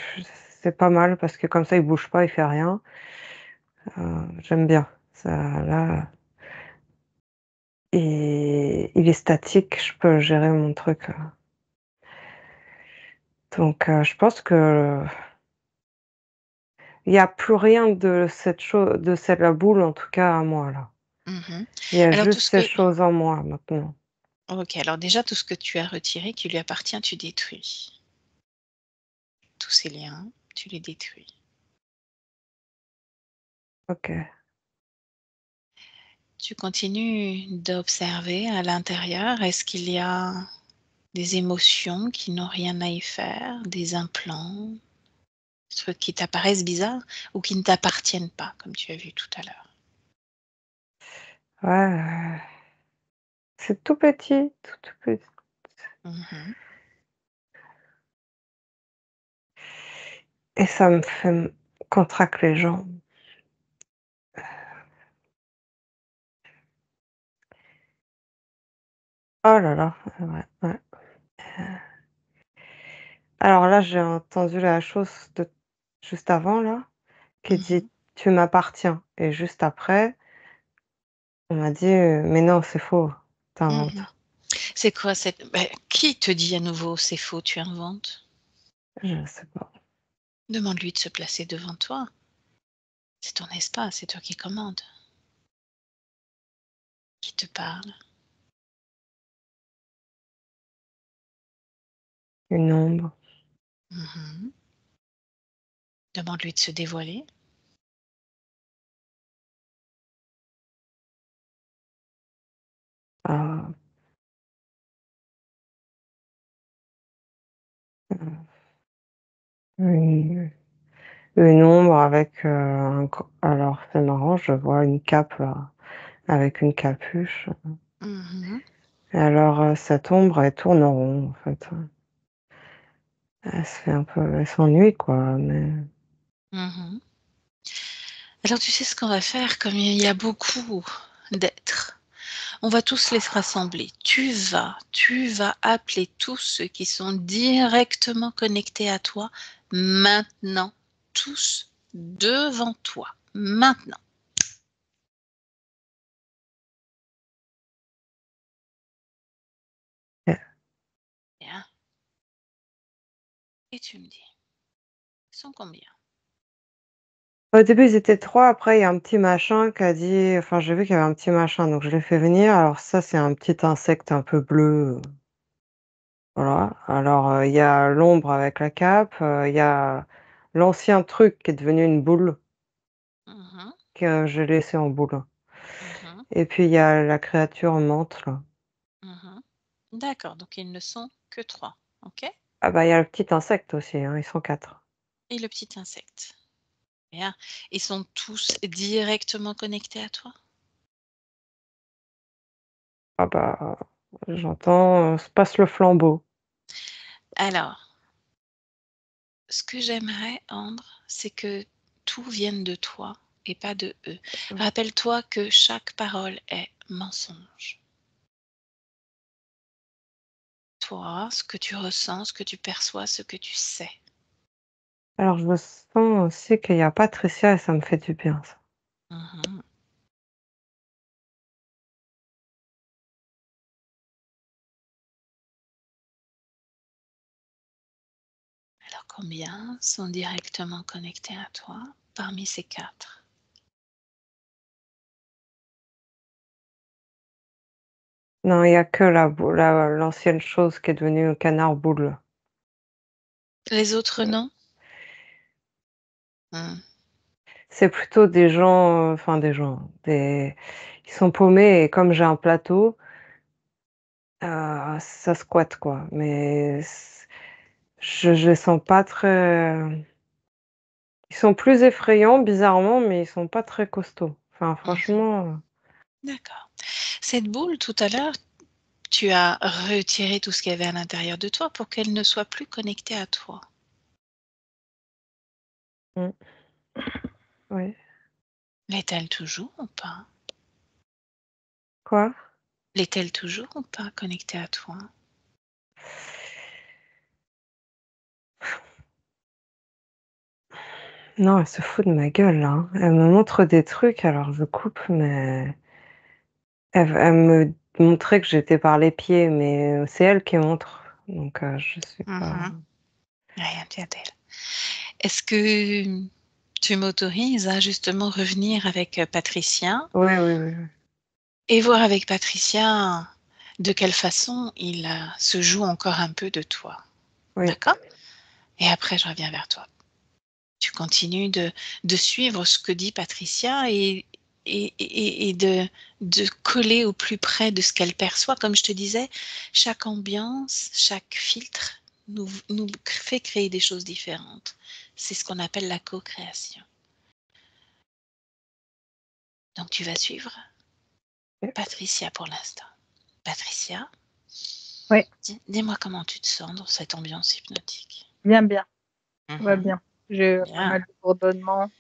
c'est pas mal parce que comme ça il bouge pas, il fait rien. J'aime bien. Ça là et il est statique, je peux gérer mon truc, donc je pense que il y a plus rien de de cette boule en tout cas à moi là. Mmh. Il y a Alors tout juste ce ces que choses en moi maintenant. OK, alors déjà tout ce que tu as retiré qui lui appartient, tu détruis. Tous ces liens, tu les détruis. OK. Tu continues d'observer à l'intérieur, est-ce qu'il y a des émotions qui n'ont rien à y faire, des implants, des trucs qui t'apparaissent bizarres ou qui ne t'appartiennent pas, comme tu as vu tout à l'heure? Ouais, c'est tout petit, tout petit Mmh. et ça me fait contracte les jambes. Oh là là, ouais. Alors là, j'ai entendu la chose de juste avant là, qui dit: Mhm, «Tu m'appartiens» et juste après, on m'a dit: «Mais non, c'est faux, tu inventes». mhm. C'est quoi cette... qui te dit à nouveau c'est faux, tu inventes? Je sais pas. Demande-lui de se placer devant toi. C'est ton espace, c'est toi qui commandes, qui te parle. Une ombre. Mhm. Demande-lui de se dévoiler. Ah, mmh, une une ombre avec, un gr alors c'est marrant, je vois une cape, avec une capuche. Mhm, Et alors, cette ombre, elle tourne en rond, en fait. Elle s'ennuie, quoi, mais mhm. Alors tu sais ce qu'on va faire, comme il y a beaucoup d'êtres, on va tous les rassembler. Tu vas appeler tous ceux qui sont directement connectés à toi maintenant, tous devant toi, maintenant. eh, Bien. Et tu me dis, ils sont combien? au début, ils étaient 3. Après il y a un petit machin qui a dit enfin, j'ai vu qu'il y avait un petit machin, donc je l'ai fait venir. Alors ça, c'est un petit insecte un peu bleu, voilà. Alors, il y a l'ombre avec la cape, il y a l'ancien truc qui est devenu une boule, Mhm, que j'ai laissé en boule mhm, et puis il y a la créature menthe, là. mhm. D'accord, donc ils ne sont que trois, ok? Ah bah, il y a le petit insecte aussi, hein, ils sont 4. Et le petit insecte. Bien. Ils sont tous directement connectés à toi? Ah bah, j'entends, se passe le flambeau. Alors, ce que j'aimerais, Ambre, c'est que tout vienne de toi et pas de eux. Mmh. Rappelle-toi que chaque parole est mensonge. Toi, ce que tu ressens, ce que tu perçois, ce que tu sais. Alors je sens aussi qu'il y a Patricia et ça me fait du bien ça. Mhm. Alors, combien sont directement connectés à toi parmi ces quatre? Non, il y a que la l'ancienne chose qui est devenue un canard boule. Les autres non? Hmm. C'est plutôt des gens, enfin des gens, des ils sont paumés et comme j'ai un plateau, ça squatte quoi, mais je les sens pas très ils sont plus effrayants bizarrement, mais ils sont pas très costauds. Enfin Mhm. franchement, D'accord. Cette boule, tout à l'heure, tu as retiré tout ce qu'il y avait à l'intérieur de toi pour qu'elle ne soit plus connectée à toi. mmh, oui. L'est-elle toujours ou pas? Quoi? L'est-elle toujours ou pas connectée à toi? Non, elle se fout de ma gueule là, hein. Elle me montre des trucs, alors je coupe, mais elle me montrait que j'étais par les pieds, mais c'est elle qui montre, donc je sais pas. Mhm. Rien vient d'elle. Est-ce que tu m'autorises à justement revenir avec Patricia Oui, oui, oui, oui. et voir avec Patricia de quelle façon il se joue encore un peu de toi? Oui. D'accord? Et après, je reviens vers toi. Tu continues de suivre ce que dit Patricia et de coller au plus près de ce qu'elle perçoit. Comme je te disais, chaque ambiance, chaque filtre nous fait créer des choses différentes. C'est ce qu'on appelle la co-création. Donc tu vas suivre Oui. Patricia pour l'instant. Patricia, Oui, dis-moi comment tu te sens dans cette ambiance hypnotique. bien, bien, tout va Mhm. bien. J'ai pas Bien. mal de bourdonnements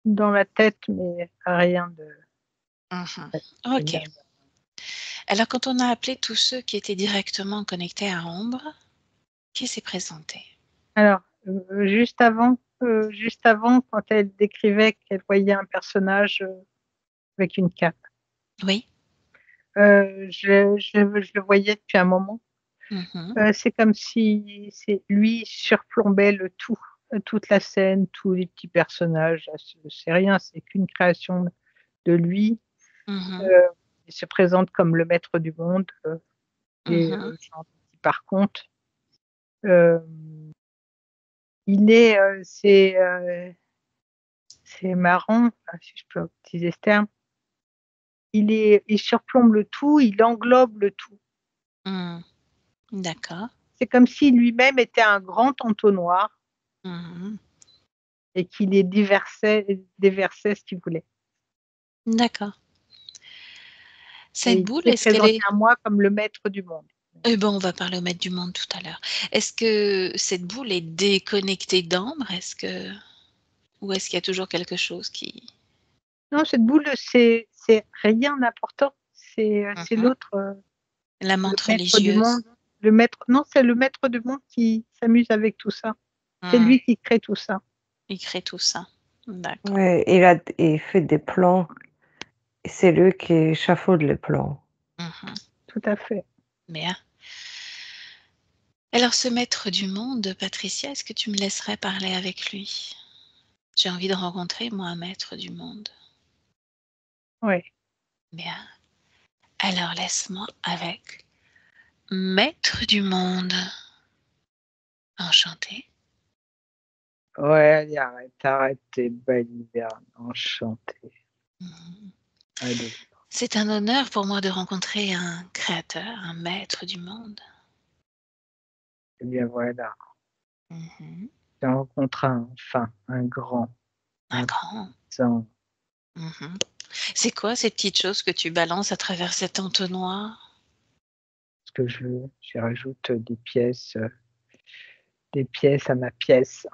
dans la tête, mais rien de Mhm. ouais, c'est Ok. bien. Alors, quand on a appelé tous ceux qui étaient directement connectés à Ambre, qui s'est présenté? Alors, juste avant, quand elle décrivait qu'elle voyait un personnage avec une cape, Oui. je le voyais depuis un moment. C'est comme si lui surplombait le tout, toute la scène, tous les petits personnages. C'est rien, c'est qu'une création de lui. Mhm. Il se présente comme le maître du monde et gentil par contre. Euh, il est, c'est marrant, si je peux utiliser ce terme. Il surplombe le tout, il englobe le tout. D'accord. C'est comme si lui-même était un grand entonnoir et qu'il les déversait ce qu'il voulait. D'accord. Et Cette il boule, s'est est-ce qu'elle présenté est... à moi comme le maître du monde. Eh ben, on va parler au maître du monde tout à l'heure. Est-ce que cette boule est déconnectée d'Ambre? Ou est-ce qu'il y a toujours quelque chose qui... Non, cette boule, c'est rien d'important. C'est l'autre, La le menthe maître du monde. religieuse? Non, c'est le maître du monde qui s'amuse avec tout ça. C'est Hmm, lui qui crée tout ça. il crée tout ça. D'accord. Ouais, il fait des plans. Et c'est lui qui échafaude les plans. Mhm. Tout à fait. Bien. Alors, ce maître du monde, Patricia, est-ce que tu me laisserais parler avec lui? J'ai envie de rencontrer, moi, un maître du monde. Oui. Bien. Alors, laisse-moi avec maître du monde. Enchanté. Ouais, allez, arrête tes balivernes. Enchanté. Mhm. Allez. C'est un honneur pour moi de rencontrer un créateur, un maître du monde. Eh bien voilà. Mhm. J'ai rencontré un grand, Un un grand. puissant. Mhm. C'est quoi ces petites choses que tu balances à travers cet entonnoir? Ce que je veux, j'y rajoute des pièces à ma pièce.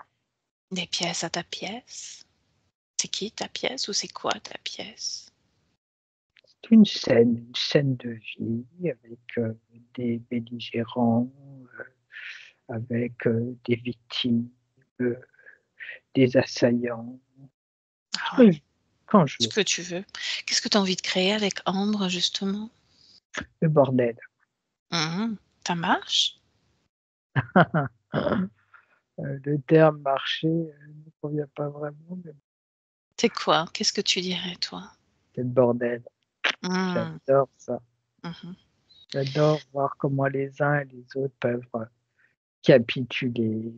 Des pièces à ta pièce? C'est qui ta pièce ou c'est quoi ta pièce? C'est une scène de vie avec des belligérants, avec des victimes, euh, des assaillants. Ah Oui, ouais, quand je ce veux. que tu veux. Qu'est-ce que tu as envie de créer avec Ambre, justement? Le bordel. Ça marche? Le terme marché ne convient pas vraiment, mais C'est quoi? Qu'est-ce que tu dirais, toi? c'est le bordel. Mmh. J'adore ça. Mmh. J'adore voir comment les uns et les autres peuvent capituler,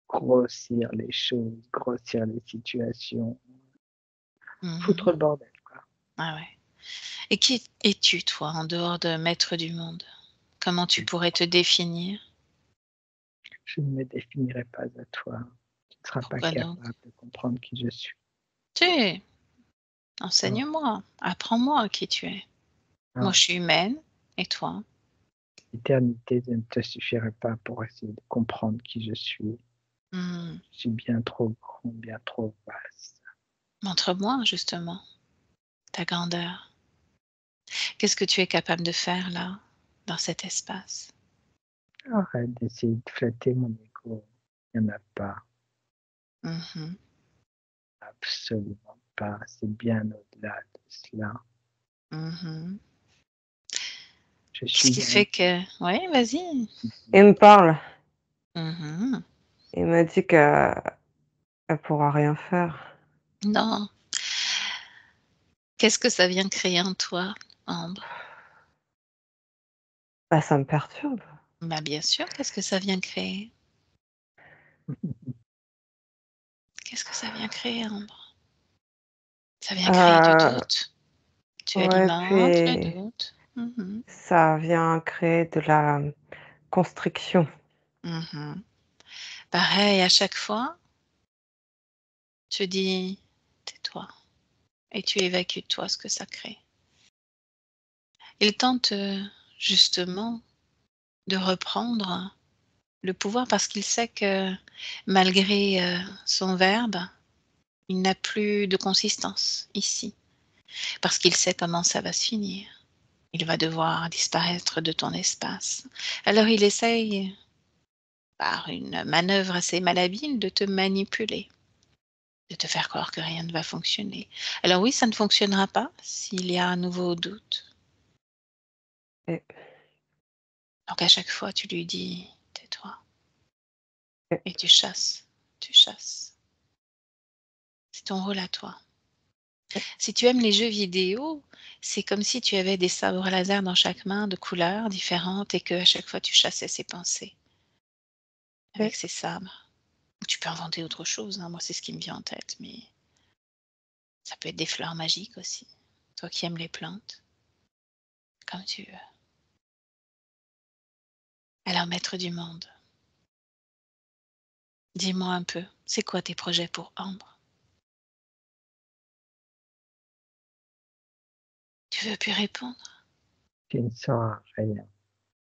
grossir les choses, grossir les situations, Mmh. foutre le bordel, quoi. Ah ouais. Et qui es-tu, toi, en dehors de maître du monde? Comment tu pourrais te définir? Je ne me définirai pas à toi. Tu ne seras pas Pourquoi donc? capable de comprendre qui je suis. Tu Non, enseigne-moi, apprends-moi qui tu es. Moi, non. je suis humaine, et toi? L'éternité ne te suffirait pas pour essayer de comprendre qui je suis. Mmh. Je suis bien trop grand, bien trop vaste. Montre-moi, justement, ta grandeur. Qu'est-ce que tu es capable de faire, là, dans cet espace? Arrête d'essayer de flatter mon ego. Il n'y en a pas, Mmh. absolument pas. C'est bien au-delà de cela. Mmh. Je Qu'est-ce suis qui un fait que... Oui, vas-y. Il me parle. Mmh. Il me dit qu'elle pourra rien faire. Non. Qu'est-ce que ça vient créer en toi, Ambre? Bah, ça me perturbe. Bah, bien sûr, qu'est-ce que ça vient créer? Qu'est-ce que ça vient créer, Ambre? Ça vient créer du Heu, doute. Tu ouais, alimentes le puis doute. Mmh. ça vient créer de la constriction. Mmh. Pareil, à chaque fois, tu dis: «Tais-toi» et tu évacues de toi ce que ça crée. Il tente, justement de reprendre le pouvoir parce qu'il sait que malgré, son verbe, il n'a plus de consistance ici. Parce qu'il sait comment ça va se finir. il va devoir disparaître de ton espace. Alors il essaye, par une manœuvre assez malhabile, de te manipuler, de te faire croire que rien ne va fonctionner. Alors oui, ça ne fonctionnera pas s'il y a un nouveau doute. Et, Donc à chaque fois, tu lui dis: «Tais-toi» et, et tu chasses, tu chasses. C'est ton rôle à toi. Si tu aimes les jeux vidéo, c'est comme si tu avais des sabres laser dans chaque main de couleurs différentes et qu'à chaque fois tu chassais ses pensées et, avec ces sabres. Tu peux inventer autre chose, hein, moi c'est ce qui me vient en tête, mais ça peut être des fleurs magiques aussi. Toi qui aimes les plantes, comme tu veux. Alors maître du monde, dis-moi un peu, c'est quoi tes projets pour Ambre? Tu veux plus répondre? Tu ne sauras rien.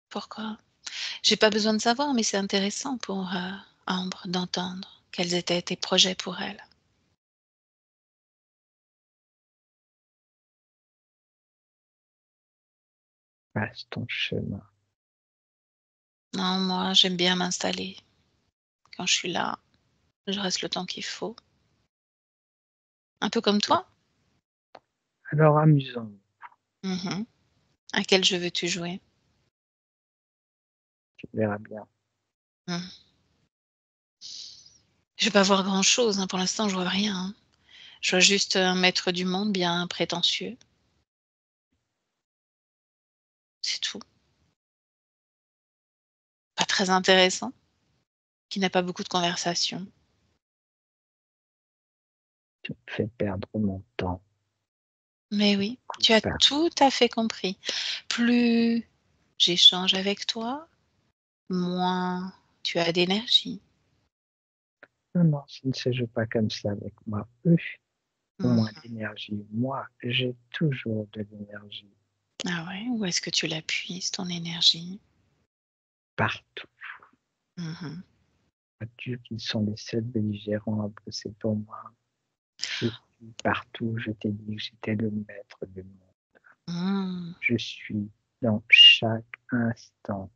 Pourquoi? J'ai pas besoin de savoir, mais c'est intéressant pour Ambre d'entendre quels étaient tes projets pour elle. Passe ton chemin. Non, moi j'aime bien m'installer. Quand je suis là, je reste le temps qu'il faut. Un peu comme toi? Alors amusons-nous. Mmh. À quel jeu veux-tu jouer? Tu verras bien. Mmh. Je vais pas voir grand-chose, hein, pour l'instant je vois rien, hein. Je vois juste un maître du monde bien prétentieux. C'est tout. Pas très intéressant, qui n'a pas beaucoup de conversation. Tu me fais perdre mon temps. Mais oui, tu as Pas. tout à fait compris. Plus j'échange avec toi, moins tu as d'énergie. Non, non, ça ne se joue pas comme ça avec moi. Eux ont moins Mmh. d'énergie. Moi, j'ai toujours de l'énergie Ah ouais? Où est-ce que tu la puises, ton énergie? partout. Mmh. Vois-tu qu'ils sont les seuls belligérants à bosser pour moi. Je suis partout. Je t'ai dit que j'étais le maître du monde. Mmh. Je suis dans chaque instant,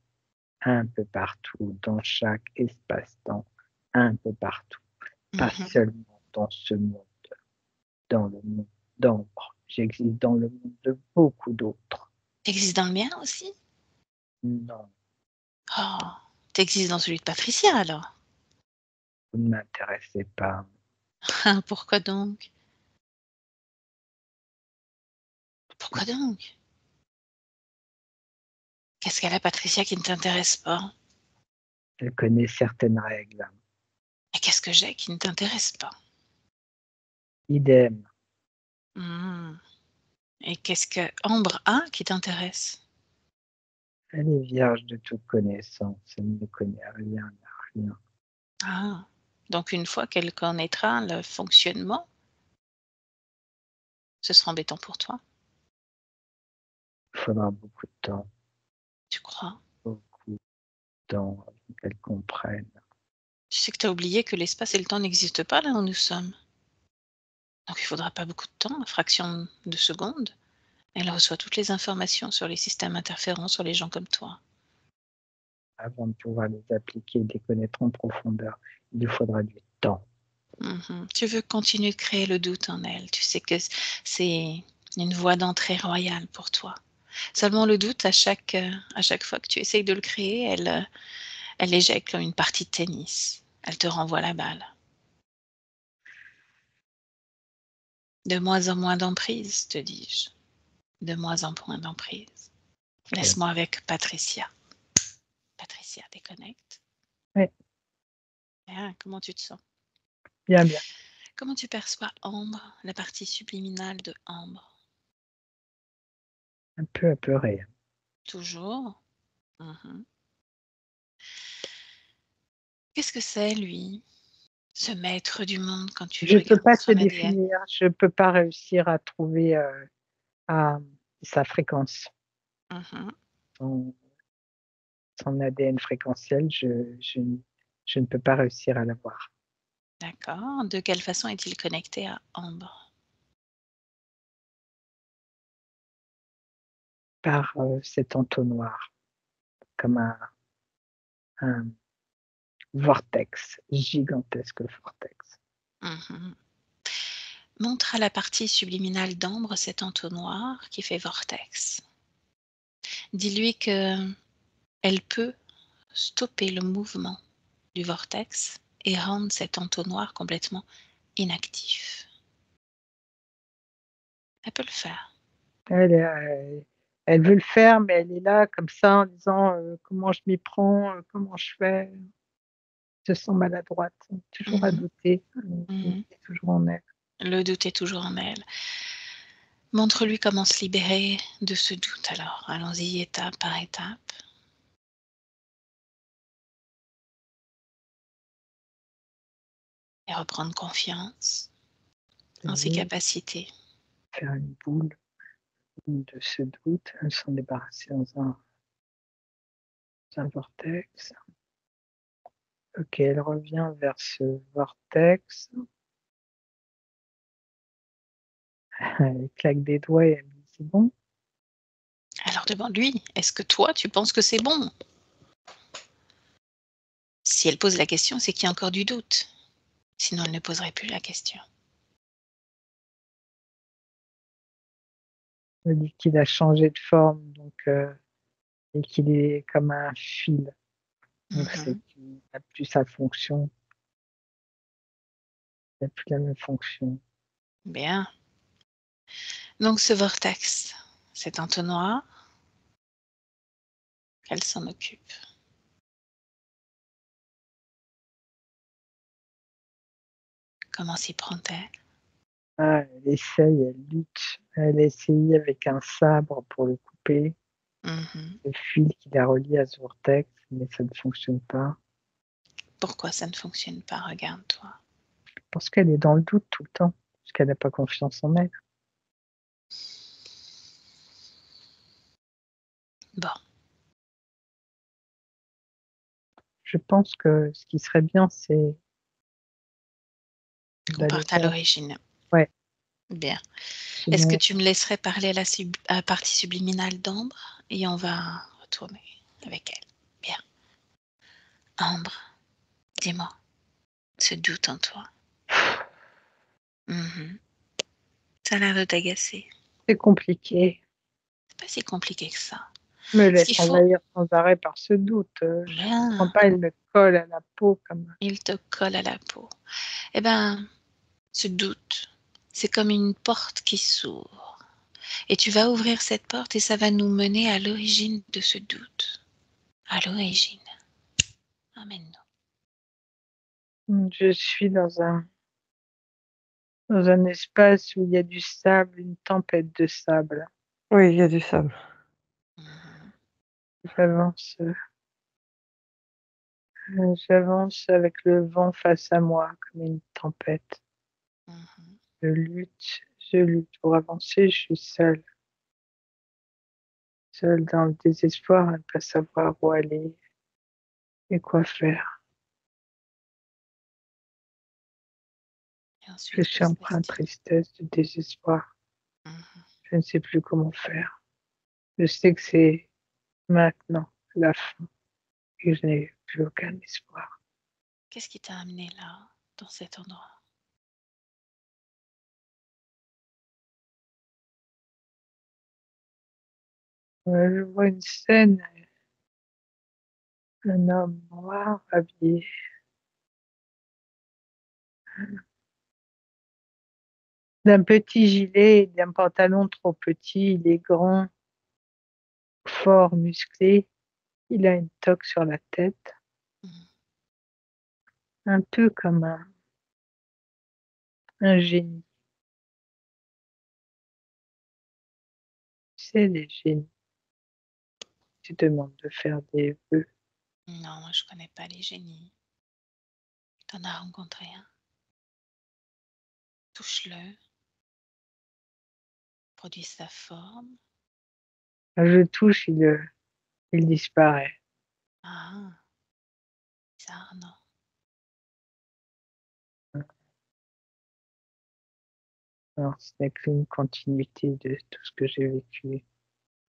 un peu partout, dans chaque espace-temps, un peu partout. Pas Mmh. seulement dans ce monde, dans le monde d'Ambre. J'existe dans le monde de beaucoup d'autres. Tu existes dans le mien aussi? Non, Oh! Tu existes dans celui de Patricia alors? vous ne m'intéressez pas. Ah, pourquoi donc? Pourquoi donc? Qu'est-ce qu'elle a Patricia qui ne t'intéresse pas? Elle connaît certaines règles. Et qu'est-ce que j'ai qui ne t'intéresse pas? Idem, Mmh. Et qu'est-ce que Ambre a qui t'intéresse? elle est vierge de toute connaissance. Elle ne connaît rien, rien. Ah! Donc une fois qu'elle connaîtra le fonctionnement, ce sera embêtant pour toi, Il faudra beaucoup de temps, tu crois? beaucoup de temps avant qu'elle comprenne. Tu sais que tu as oublié que l'espace et le temps n'existent pas là où nous sommes. Donc il faudra pas beaucoup de temps, fraction de seconde. Elle reçoit toutes les informations sur les systèmes interférents sur les gens comme toi. Avant de pouvoir les appliquer et les connaître en profondeur, il lui faudra du temps. Mmh. Tu veux continuer de créer le doute en elle. Tu sais que c'est une voie d'entrée royale pour toi. Seulement le doute à chaque fois que tu essayes de le créer, elle éjecte comme une partie de tennis. Elle te renvoie la balle. De moins en moins d'emprise, te dis-je. De moins en moins d'emprise. Très Laisse-moi avec Patricia. Patricia, déconnecte. ouais, Ah, comment tu te sens? bien, bien. Comment tu perçois Ambre, la partie subliminale de Ambre? Un peu apeuré. Toujours? Mmh. Qu'est-ce que c'est lui, ce maître du monde quand tu Je ne peux regardes pas te son ADN? définir, je ne peux pas réussir à trouver à sa fréquence, Mmh. son, son ADN fréquentiel, je ne peux pas réussir à l'avoir. D'accord. De quelle façon est-il connecté à Ambre? par cet entonnoir, comme un vortex, gigantesque vortex. Mhm. Montre à la partie subliminale d'Ambre cet entonnoir qui fait vortex. Dis-lui que elle peut stopper le mouvement du vortex et rendre cet entonnoir complètement inactif. Elle peut le faire. Elle veut le faire, mais elle est là comme ça en disant, comment je m'y prends, comment je fais? Je se sent maladroite, toujours à Mhm, douter, mhm. c'est toujours en elle. Le doute est toujours en elle. Montre-lui comment se libérer de ce doute alors. Allons-y étape par étape. Et reprendre confiance en ses Et capacités. faire une boule de ce doute, s'en débarrasser dans un vortex. OK, elle revient vers ce vortex. Elle claque des doigts et elle me dit: «C'est bon?» Alors demande-lui, est-ce que toi tu penses que c'est bon? Si elle pose la question, c'est qu'il y a encore du doute. Sinon elle ne poserait plus la question. Le liquide a changé de forme donc et qu'il est comme un fil, donc c'est Mhm. qu'il n'a plus sa fonction, il n'a plus la même fonction. Bien. Donc ce vortex, cet entonnoir, elle s'en occupe. Comment s'y prend-elle? Ah, elle essaye, elle lutte, elle a essayé avec un sabre pour le couper, Mhm. le fil qui la relie à ce vortex, mais ça ne fonctionne pas. Pourquoi ça ne fonctionne pas? Regarde-toi. Je pense qu'elle est dans le doute tout le temps, parce qu'elle n'a pas confiance en elle. Bon, Je pense que ce qui serait bien, c'est qu'on d'aller parte à voir, l'origine. ouais, Bien. Est-ce que sinon tu me laisserais parler à la partie subliminale d'Ambre et on va retourner avec elle. Bien. Ambre, dis-moi, ce doute en toi. Mhm. Ça a l'air de t'agacer. c'est compliqué. C'est pas si compliqué que ça. Je me Ce qu'il laisse faut, envahir sans arrêt par ce doute, je comprends bien, pas, il me colle à la peau comme il te colle à la peau. Eh ben, ce doute, c'est comme une porte qui s'ouvre. Et tu vas ouvrir cette porte et ça va nous mener à l'origine de ce doute. À l'origine. Emmène-nous. je suis dans un espace où il y a du sable, une tempête de sable. Oui, il y a du sable. Mhm, J'avance, j'avance avec le vent face à moi comme une tempête. mhm. Je lutte pour avancer, je suis seule dans le désespoir à ne pas savoir où aller et quoi faire. Et Je ensuite, que suis se empreinte de passe-t-il? tristesse, de désespoir. Mhm. Je ne sais plus comment faire. Je sais que c'est maintenant la fin et je n'ai plus aucun espoir. Qu'est-ce qui t'a amené là, dans cet endroit? Je vois une scène, un homme noir habillé d'un petit gilet et d'un pantalon trop petit. Il est grand, fort, musclé. Il a une toque sur la tête, Mhm. un peu comme un génie. Tu sais, les génies, tu demandes de faire des vœux. Non, moi je connais pas les génies. T'en as rencontré un? Touche-le, produis sa forme. Je touche, il disparaît. Ah, bizarre, non? Alors, ce n'est qu'une continuité de tout ce que j'ai vécu.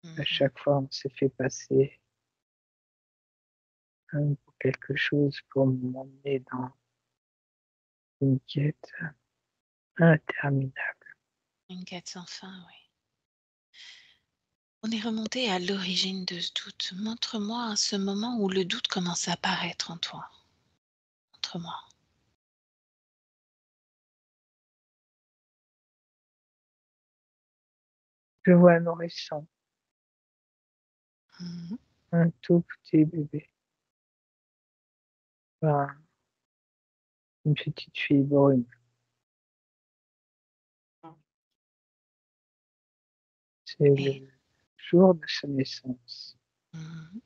À chaque fois, on s'est fait passer pour quelque chose pour m'emmener dans une quête interminable. Une quête sans fin, oui. On est remonté à l'origine de ce doute. Montre-moi ce moment où le doute commence à apparaître en toi. Montre-moi. Je vois un nourrisson, Mhm. un tout petit bébé, enfin, une petite fille brune. C'est Et, le jour de sa naissance. mhm.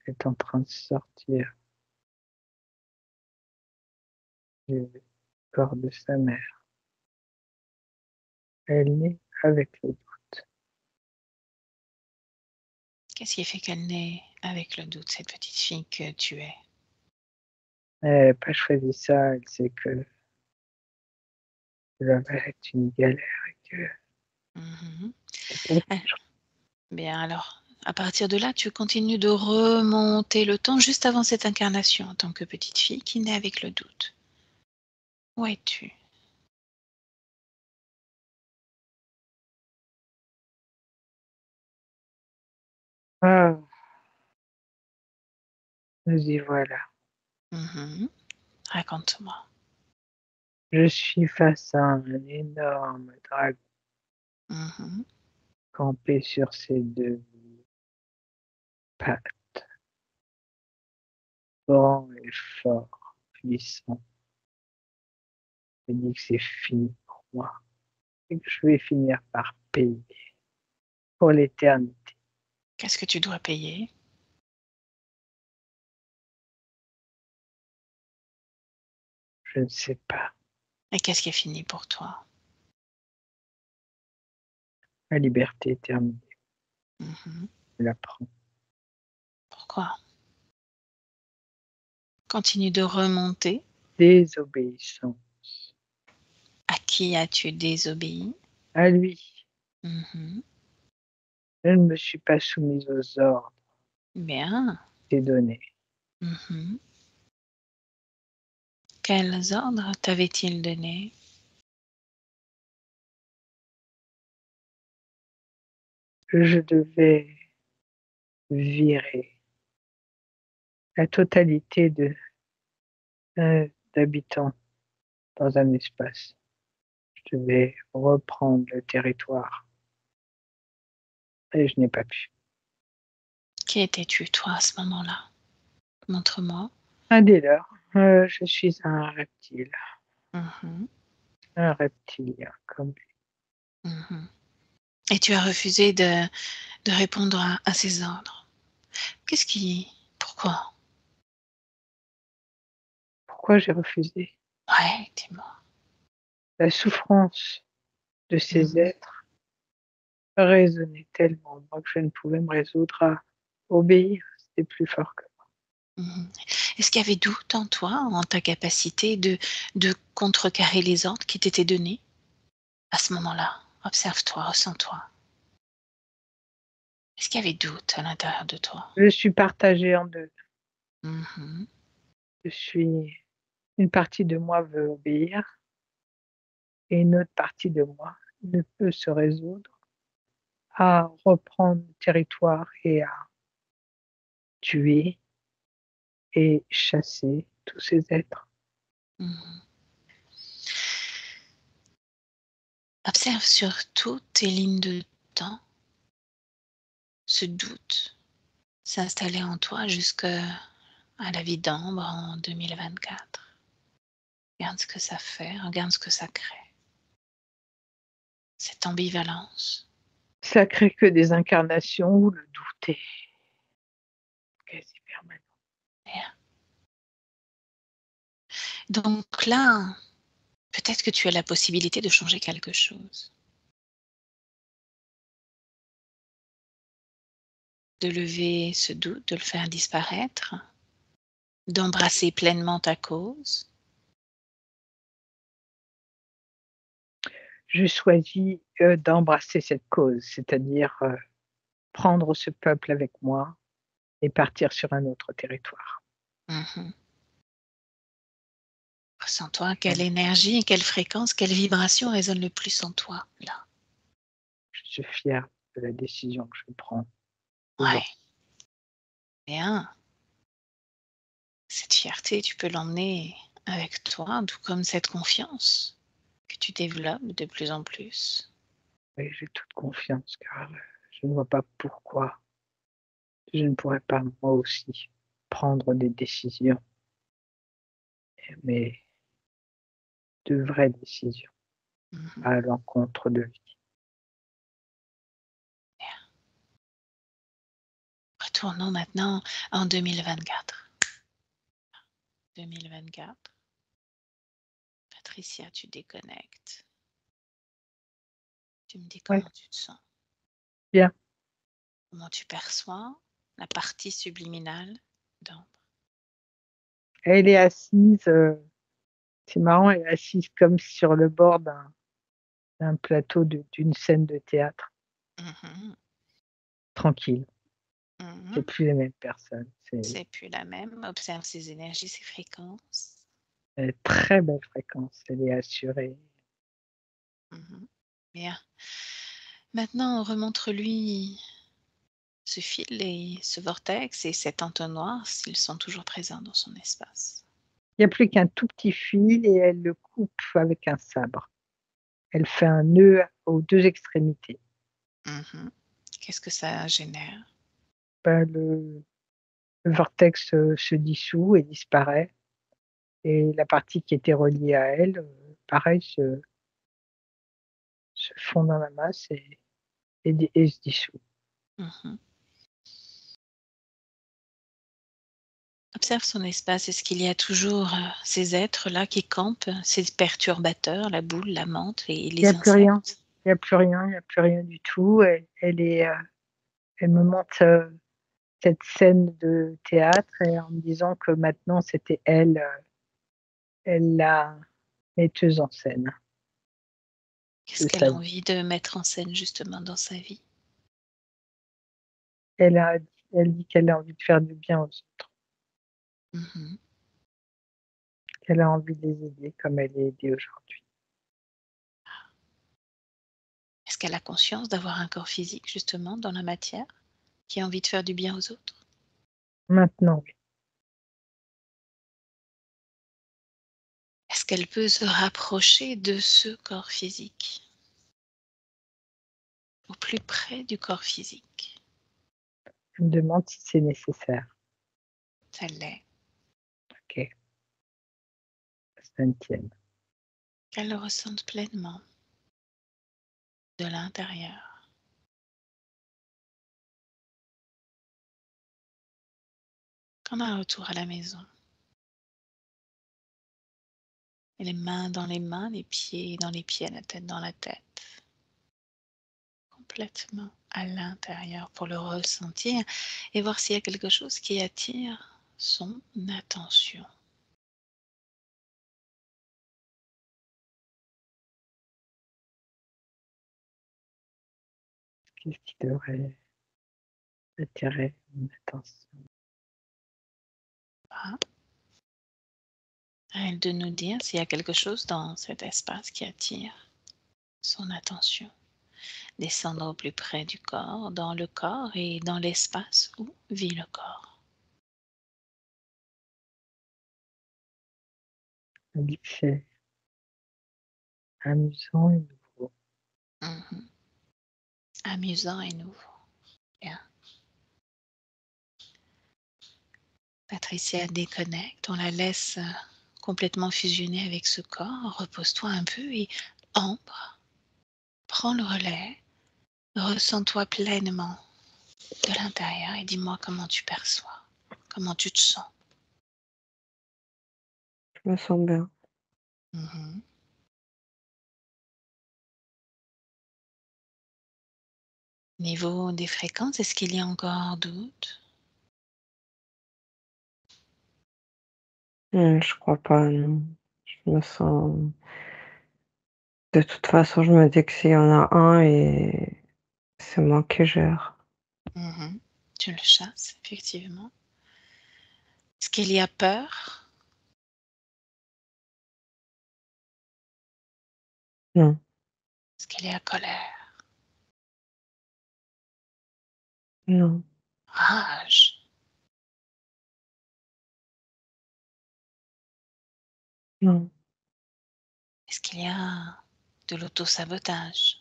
Elle est en train de sortir du corps de sa mère. Elle naît avec le doute. Qu'est-ce qui fait qu'elle naît avec le doute, cette petite fille que tu es? Elle n'a pas choisi ça, elle sait que ça va être une galère et que Mhm. c'est pas Ah, bien alors, à partir de là, tu continues de remonter le temps juste avant cette incarnation en tant que petite fille qui naît avec le doute. Où es-tu? Ah, nous y voilà. Mhm. Raconte-moi. Je suis face à un énorme dragon Mhm. campé sur ses deux pattes, grand et fort, puissant. Je me dis que c'est fini pour moi et que je vais finir par payer pour l'éternité. Qu'est-ce que tu dois payer? Je ne sais pas. Et qu'est-ce qui est fini pour toi? Ma liberté est terminée. Mhm. Je la prends. Pourquoi? Continue de remonter. Désobéissance À qui as-tu désobéi? à lui. Mhm. Je ne me suis pas soumise aux ordres Bien. des donnés. Mhm. Quels ordres t'avait-il donné? Je devais virer la totalité d'habitants dans un espace. Je devais reprendre le territoire et je n'ai pas pu. Qui étais-tu, toi, à ce moment-là? Montre-moi. Dès lors, je suis un reptile, Mhm. un reptilien comme lui. Mhm. Et tu as refusé de répondre à ses ordres. Qu'est-ce qui... Pourquoi? Pourquoi j'ai refusé? Ouais, dis-moi. La souffrance de ces Mhm. êtres résonnait tellement en moi que je ne pouvais me résoudre à obéir. C'était plus fort que moi. Mhm. Est-ce qu'il y avait doute en toi, en ta capacité de contrecarrer les ordres qui t'étaient donnés à ce moment-là? Observe-toi, ressens-toi. Est-ce qu'il y avait doute à l'intérieur de toi? Je suis partagée en deux. Mhm. Une partie de moi veut obéir et une autre partie de moi ne peut se résoudre à reprendre le territoire et à tuer et chasser tous ces êtres. Mhm. Observe sur toutes tes lignes de temps ce doute s'installer en toi jusqu'à la vie d'Ambre en 2024. Regarde ce que ça fait, regarde ce que ça crée. Cette ambivalence. Ça crée que des incarnations où le doute est quasi permanent. Donc là, peut-être que tu as la possibilité de changer quelque chose, de lever ce doute, de le faire disparaître, d'embrasser pleinement ta cause. Je choisis d'embrasser cette cause, c'est-à-dire prendre ce peuple avec moi et partir sur un autre territoire. Mhm. Ressens-toi Ouais. quelle énergie, quelle fréquence, quelle vibration résonne le plus en toi, là. Je suis fière de la décision que je prends Ouais, aujourd'hui. bien. Cette fierté, tu peux l'emmener avec toi, tout comme cette confiance que tu développes de plus en plus. Et j'ai toute confiance car je ne vois pas pourquoi je ne pourrais pas moi aussi prendre des décisions, mais de vraies décisions Mhm. à l'encontre de lui. Retournons maintenant en 2024. 2024. Patricia, tu déconnectes. Tu me dis Oui, comment tu te sens, bien. comment tu perçois la partie subliminale d'Ambre. Elle est assise, c'est marrant, elle est assise comme sur le bord d'un plateau d'une scène de théâtre, Mhm. tranquille. C'est Mhm. plus les mêmes personnes. C'est C'est plus la même. Observe ses énergies, ses fréquences. une très belle fréquence, elle est assurée. Mhm. Bien. Maintenant, remontre-lui ce fil et ce vortex et cet entonnoir s'ils sont toujours présents dans son espace. Il n'y a plus qu'un tout petit fil et elle le coupe avec un sabre. Elle fait un nœud aux 2 extrémités. Mhm. Qu'est-ce que ça génère? Ben, le vortex, se dissout et disparaît et la partie qui était reliée à elle, pareil se fond dans la masse et se dissout. Mhm. Observe son espace. Est-ce qu'il y a toujours ces êtres-là qui campent, ces perturbateurs, la boule, la menthe et Il y a les plus rien, insectes? il y a plus rien, il y a plus rien du tout. Elle me montre, cette scène de théâtre et en me disant que maintenant c'était elle, la metteuse en scène Qu'est-ce de qu'elle a sa vie. envie de mettre en scène justement dans sa vie? Elle a elle dit qu'elle a envie de faire du bien aux autres, Mhm. qu'elle a envie de les aider comme elle est aidée aujourd'hui. Est-ce qu'elle a conscience d'avoir un corps physique justement dans la matière qui a envie de faire du bien aux autres? Maintenant, oui, Est-ce qu'elle peut se rapprocher de ce corps physique, au plus près du corps physique? elle me demande si c'est nécessaire. Ça l'est. OK, ça me tienne. Qu'elle le ressente pleinement de l'intérieur. Comme un retour à la maison. Et les mains dans les mains, les pieds dans les pieds, la tête dans la tête. Complètement à l'intérieur pour le ressentir et voir s'il y a quelque chose qui attire son attention. Qu'est-ce qui devrait attirer mon attention? Voilà. À elle de nous dire s'il y a quelque chose dans cet espace qui attire son attention. Descendre au plus près du corps, dans le corps et dans l'espace où vit le corps. Elle dit que c'est amusant et nouveau. Mhm. Amusant et nouveau. Bien. Patricia déconnecte, on la laisse complètement fusionner avec ce corps. Repose-toi un peu et Ambre, prends le relais. Ressens-toi pleinement de l'intérieur et dis-moi comment tu perçois, comment tu te sens. Je me sens bien. Mhm. Niveau des fréquences, est-ce qu'il y a encore doute? Je crois pas, non. Je me sens de toute façon, je me dis que s'il y en a un et c'est moi qui gère. Tu le chasses, effectivement. Est-ce qu'il y a peur? Non, Est-ce qu'il y a colère? non, Rage? non. Est-ce qu'il y a de l'auto-sabotage?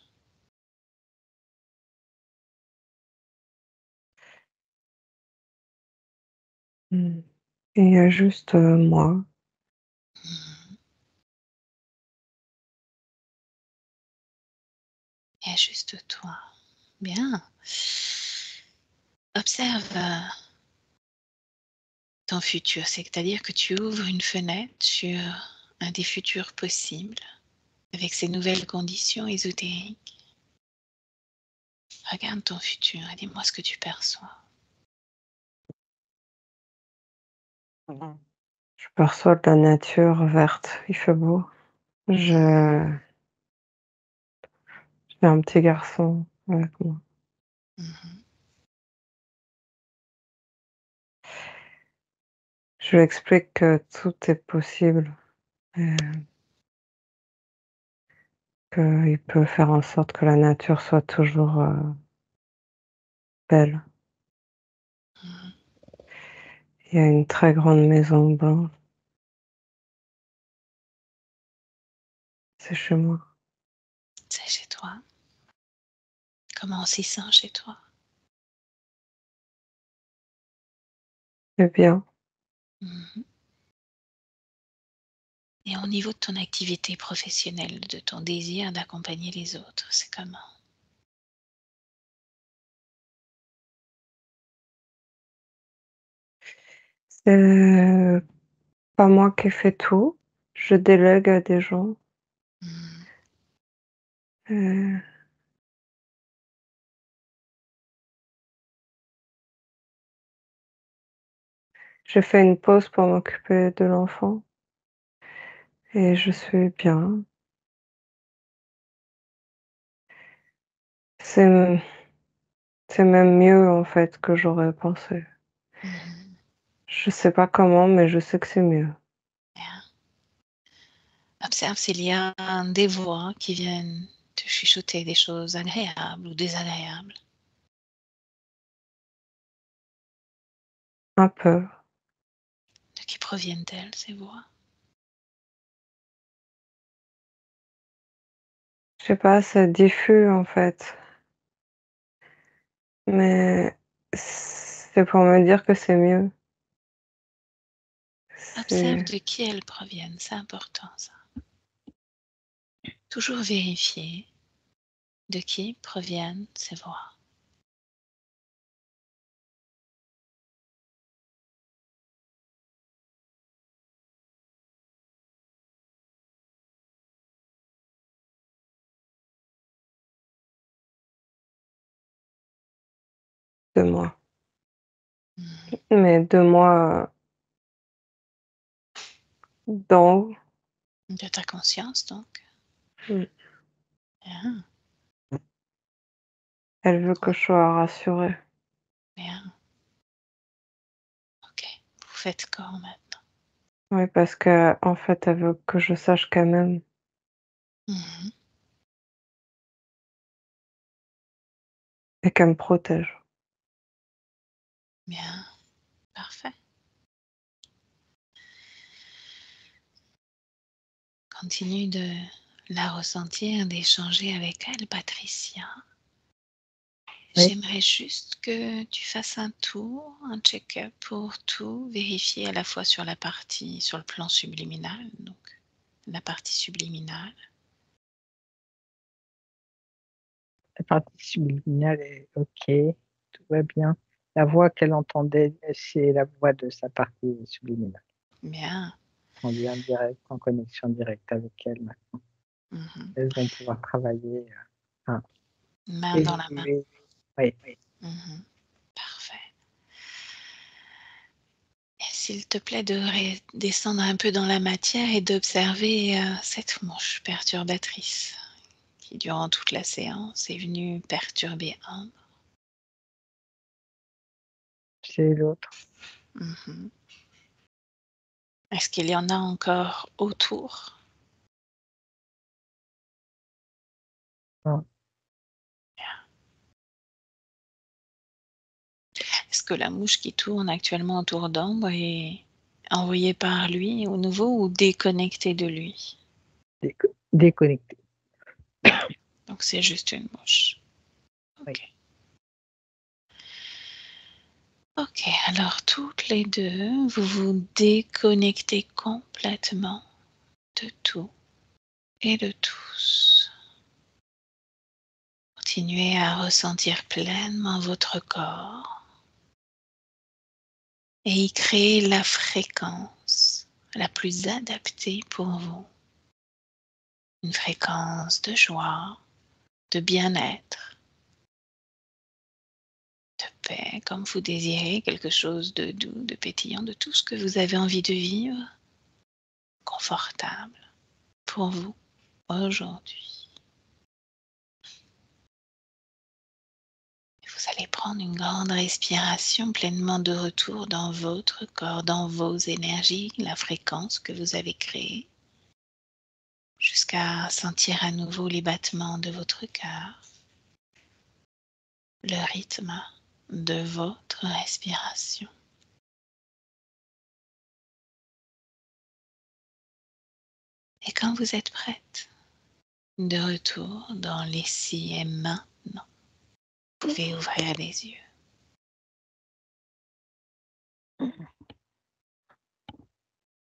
Mmh. Il y a juste, moi. Mmh. Il y a juste toi. Bien. Observe, ton futur, c'est-à-dire que tu ouvres une fenêtre sur un des futurs possibles avec ces nouvelles conditions ésotériques. Regarde ton futur et dis-moi ce que tu perçois. Mmh. Je perçois de la nature verte, il fait beau. Je j'ai un petit garçon avec moi. Mmh. Je lui explique que tout est possible et qu'il peut faire en sorte que la nature soit toujours, belle. Mmh. Il y a une très grande maison blanche, c'est chez moi. C'est chez toi. Comment on s'y sent chez toi? C'est bien. Mmh. Et au niveau de ton activité professionnelle, de ton désir d'accompagner les autres, c'est comment? C'est pas moi qui fais tout, je délègue à des gens, Mmh. heu, j'ai fait une pause pour m'occuper de l'enfant et je suis bien. C'est c'est même mieux, en fait, que j'aurais pensé. Mmh. Je sais pas comment, mais je sais que c'est mieux. Bien. Observe s'il y a des voix qui viennent te chuchoter des choses agréables ou désagréables. Un peu. De qui proviennent-elles, ces voix? Je sais pas, c'est diffus, en fait, mais c'est pour me dire que c'est mieux. Observe C'est de qui elles proviennent, c'est important ça. Toujours vérifier de qui proviennent ces voix. de moi. Mmh. Mais de moi d'en haut. De ta conscience donc? Mmh. Bien, Elle veut que je sois rassurée. bien, OK. Vous faites quand maintenant? Oui, parce qu'en fait, elle veut que je sache quand même Mmh. et qu'elle me protège. Bien, parfait. Continue de la ressentir, d'échanger avec elle, Patricia. Oui, J'aimerais juste que tu fasses un tour, un check-up pour tout vérifier à la fois sur la partie sur le plan subliminal, donc la partie subliminale. la partie subliminale est OK, tout va bien. La voix qu'elle entendait, c'est la voix de sa partie subliminale. Bien. On est en direct, en connexion directe avec elle maintenant. Mmh. Elles vont pouvoir travailler, hein, Main dans la main. évoluer. Oui, oui. Mmh. Parfait. Et s'il te plaît de descendre un peu dans la matière et d'observer, cette mouche perturbatrice qui, durant toute la séance, est venue perturber Ambre. c'est l'autre. Mhm. Est-ce qu'il y en a encore autour? Non. Est-ce que la mouche qui tourne actuellement autour d'Ambre est envoyée par lui au nouveau ou déconnectée de lui? Déconnecté. Donc c'est juste une mouche. Oui. Ok. Ok, alors toutes les deux, vous vous déconnectez complètement de tout et de tous. Continuez à ressentir pleinement votre corps et y créer la fréquence la plus adaptée pour vous. Une fréquence de joie, de bien-être, de paix, comme vous désirez, quelque chose de doux, de pétillant, de tout ce que vous avez envie de vivre, confortable pour vous aujourd'hui. Vous allez prendre une grande respiration pleinement de retour dans votre corps, dans vos énergies, la fréquence que vous avez créée, jusqu'à sentir à nouveau les battements de votre cœur, le rythme de votre respiration. Et quand vous êtes prête, de retour dans l'ici et maintenant, vous pouvez ouvrir les yeux.